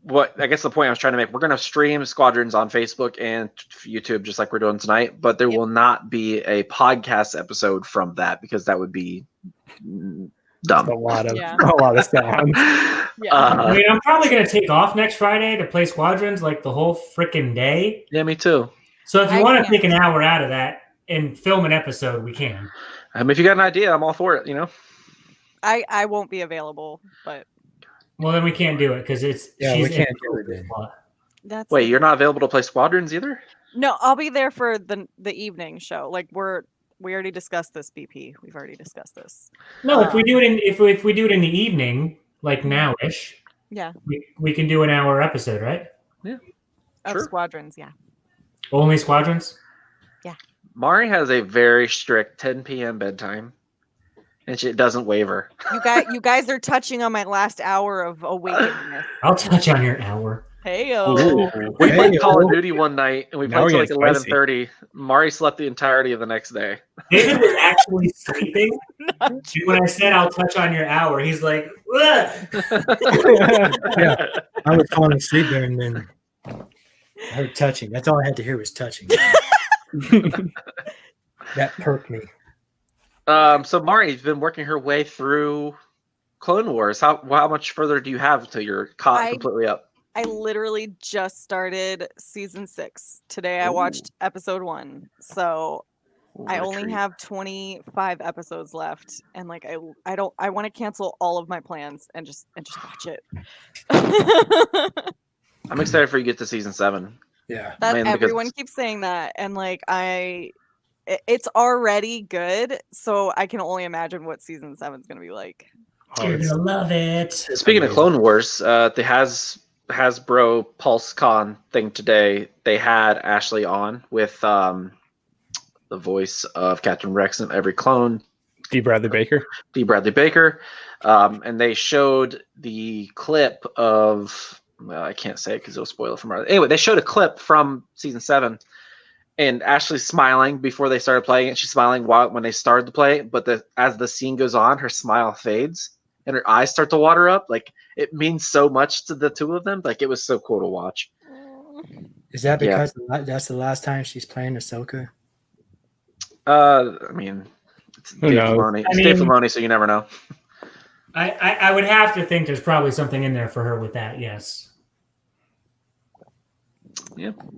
what I guess the point I was trying to make, we're going to stream Squadrons on Facebook and YouTube just like we're doing tonight, but there will not be a podcast episode from that because that would be dumb. A lot of Yeah. a lot of sound. Yeah. I mean, I'm probably going to take off next Friday to play Squadrons like the whole freaking day. Yeah, me too. So if you I want to can't. take an hour out of that and film an episode, we can. If you got an idea, I'm all for it, you know? I won't be available, but Well, then we can't do it because it's Yeah, she's we can't in do it then. slot. that's Wait, you're not available to play Squadrons either? No, I'll be there for the evening show. Like we already discussed this, BP. We've already discussed this. No, if we do it in if we do it in the evening, like now-ish, Yeah. we can do an hour episode, right? Of Sure. Squadrons, yeah. Only Squadrons? Mari has a very strict 10 p.m. bedtime, and she doesn't waver. You guys are touching on my last hour of awakeness. I'll touch on your hour. Hey We played Call of Duty one night, and we Now played we're till like getting 11:30. Mari slept the entirety of the next day. David was actually sleeping. And when I said I'll touch on your hour, he's like, "Ugh." Yeah, I was falling asleep there, and then I heard touching. That's all I had to hear was touching. That perked me. So Mari's been working her way through Clone Wars. How much further do you have until you're caught completely up? I literally just started season 6. Today I watched episode 1. So I only have 25 episodes left, and like I want to cancel all of my plans and just watch it. I'm excited for you to get to season 7. Yeah. That Mainly because everyone keeps saying that, and like it's already good, so I can only imagine what season 7 is going to be like. You're gonna love it. Speaking of Clone Wars, the Hasbro PulseCon thing today, they had Ashley on with the voice of Captain Rex and every clone, D. Bradley Baker. And they showed the clip of, well, I can't say it because it'll spoil it from our. Anyway, they showed a clip from season 7, and Ashley's smiling before they started playing it. She's smiling when they started to play, but as the scene goes on, her smile fades and her eyes start to water up. Like, it means so much to the two of them. Like, it was so cool to watch. Is that because that's the last time she's playing Ahsoka? I mean, it's Who Dave knows? Filoni. I It's Dave mean- Filoni, so you never know. I would have to think there's probably something in there for her with that. Yes.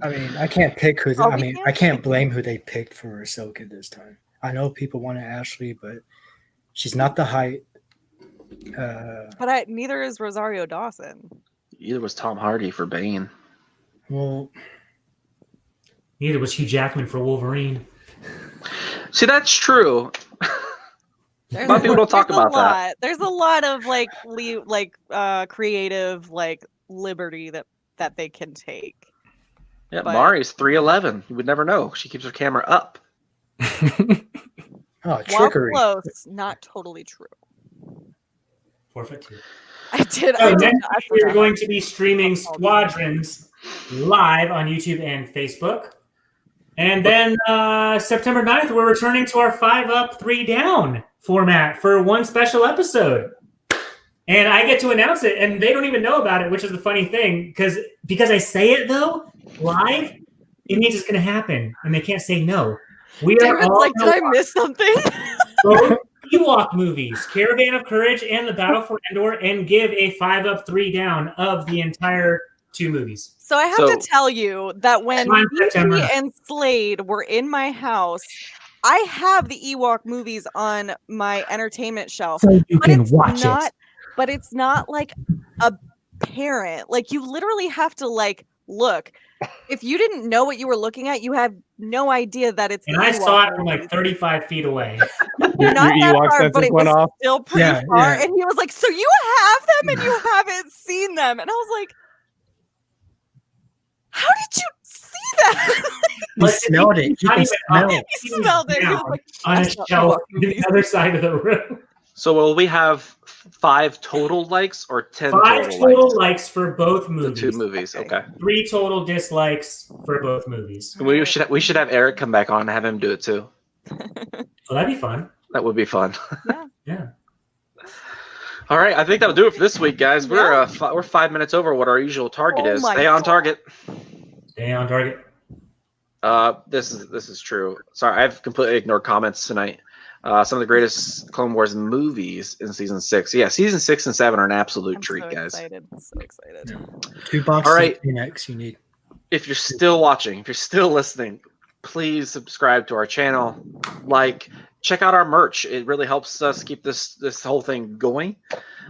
I mean, I can't pick who. Oh, I we mean, can't I can't blame who they picked for Ahsoka this time. I know people wanted Ashley, but she's not the height. But neither is Rosario Dawson. Either was Tom Hardy for Bane. Well, Neither was Hugh Jackman for Wolverine. See, that's true. There's lot of people don't talk there's a about that. lot. There's a lot of creative liberty that they can take. Yeah, But- Mari's 3'11". You would never know. She keeps her camera up. oh, trickery. While close, not totally true. 4'2". I did. So I did. next I week we're forgot. going to be streaming Squadrons live on YouTube and Facebook. And then September 9th, we're returning to our 5 up, 3 down format for one special episode. And I get to announce it, and they don't even know about it, which is the funny thing. Because I say it, though, live, it means it's going to happen, and they can't say no. We are David's all like, did I miss something? both Ewok movies, Caravan of Courage and The Battle for Endor, and give a 5 up, 3 down of the entire 2 movies. So I have So- to tell you that when Come on, September. BT and Slade were in my house, I have the Ewok movies on my entertainment shelf. So you But can it's watch not, it. But it's not like a transparent. Like you literally have to like look. If you didn't know what you were looking at, you have no idea that it's. And I saw it from like 35 feet away. Not that far, but it was off. still pretty Yeah, far. yeah. And he was like, "So you have them and you haven't seen them?" And I was like, "How did you see that?" He smelled it. He can smell it. He smelled it. He was like, On a "That's not shelf what on the movies." other side of the room. So will we have 5 total likes or 10 5 total total likes? likes for both The movies. 2 movies. Okay. 3 total dislikes for both movies. We should have Eric come back on and have him do it too. Well, that'd be fun. That would be fun. Yeah. All right, I think that'll do it for this week, guys. We're 5 minutes over what our usual target is. my Stay on God. target. Stay on target. This is true. Sorry, I've completely ignored comments tonight. Some of the greatest Clone Wars movies in season 6. Yeah, season 6 and 7 are an absolute I'm treat, so guys. excited. So excited. 2 boxes All right. of Kleenex you need. If you're still watching, if you're still listening, please subscribe to our channel. Like, check out our merch. It really helps us keep this whole thing going.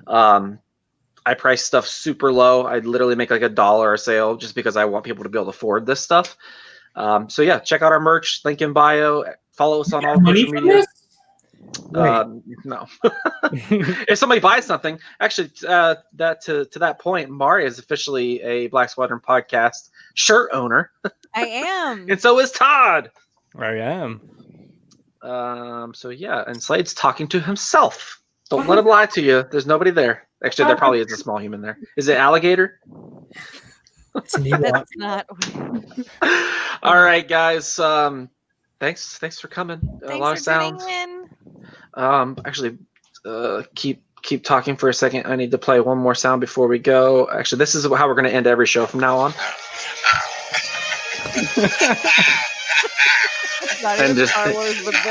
I price stuff super low. I literally make like $1 a sale just because I want people to be able to afford this stuff. So yeah, check out our merch. Link in bio. Follow us on all Money social from media. this? No. If somebody buys something, actually, to that point, Mari is officially a Black Squadron podcast shirt owner, I am. and so is Todd. I am. So yeah, and Slade's talking to himself. Don't let him lie to you. There's nobody there. Actually, there probably is a small human there. Is it alligator? It's an Ewok. That's not. All right, guys. Thanks for coming. A lot of Thanks for tuning sounds. in. Actually, keep talking for a second. I need to play one more sound before we go. Actually, this is how we're going to end every show from now on. It's not And even just- Star Wars, but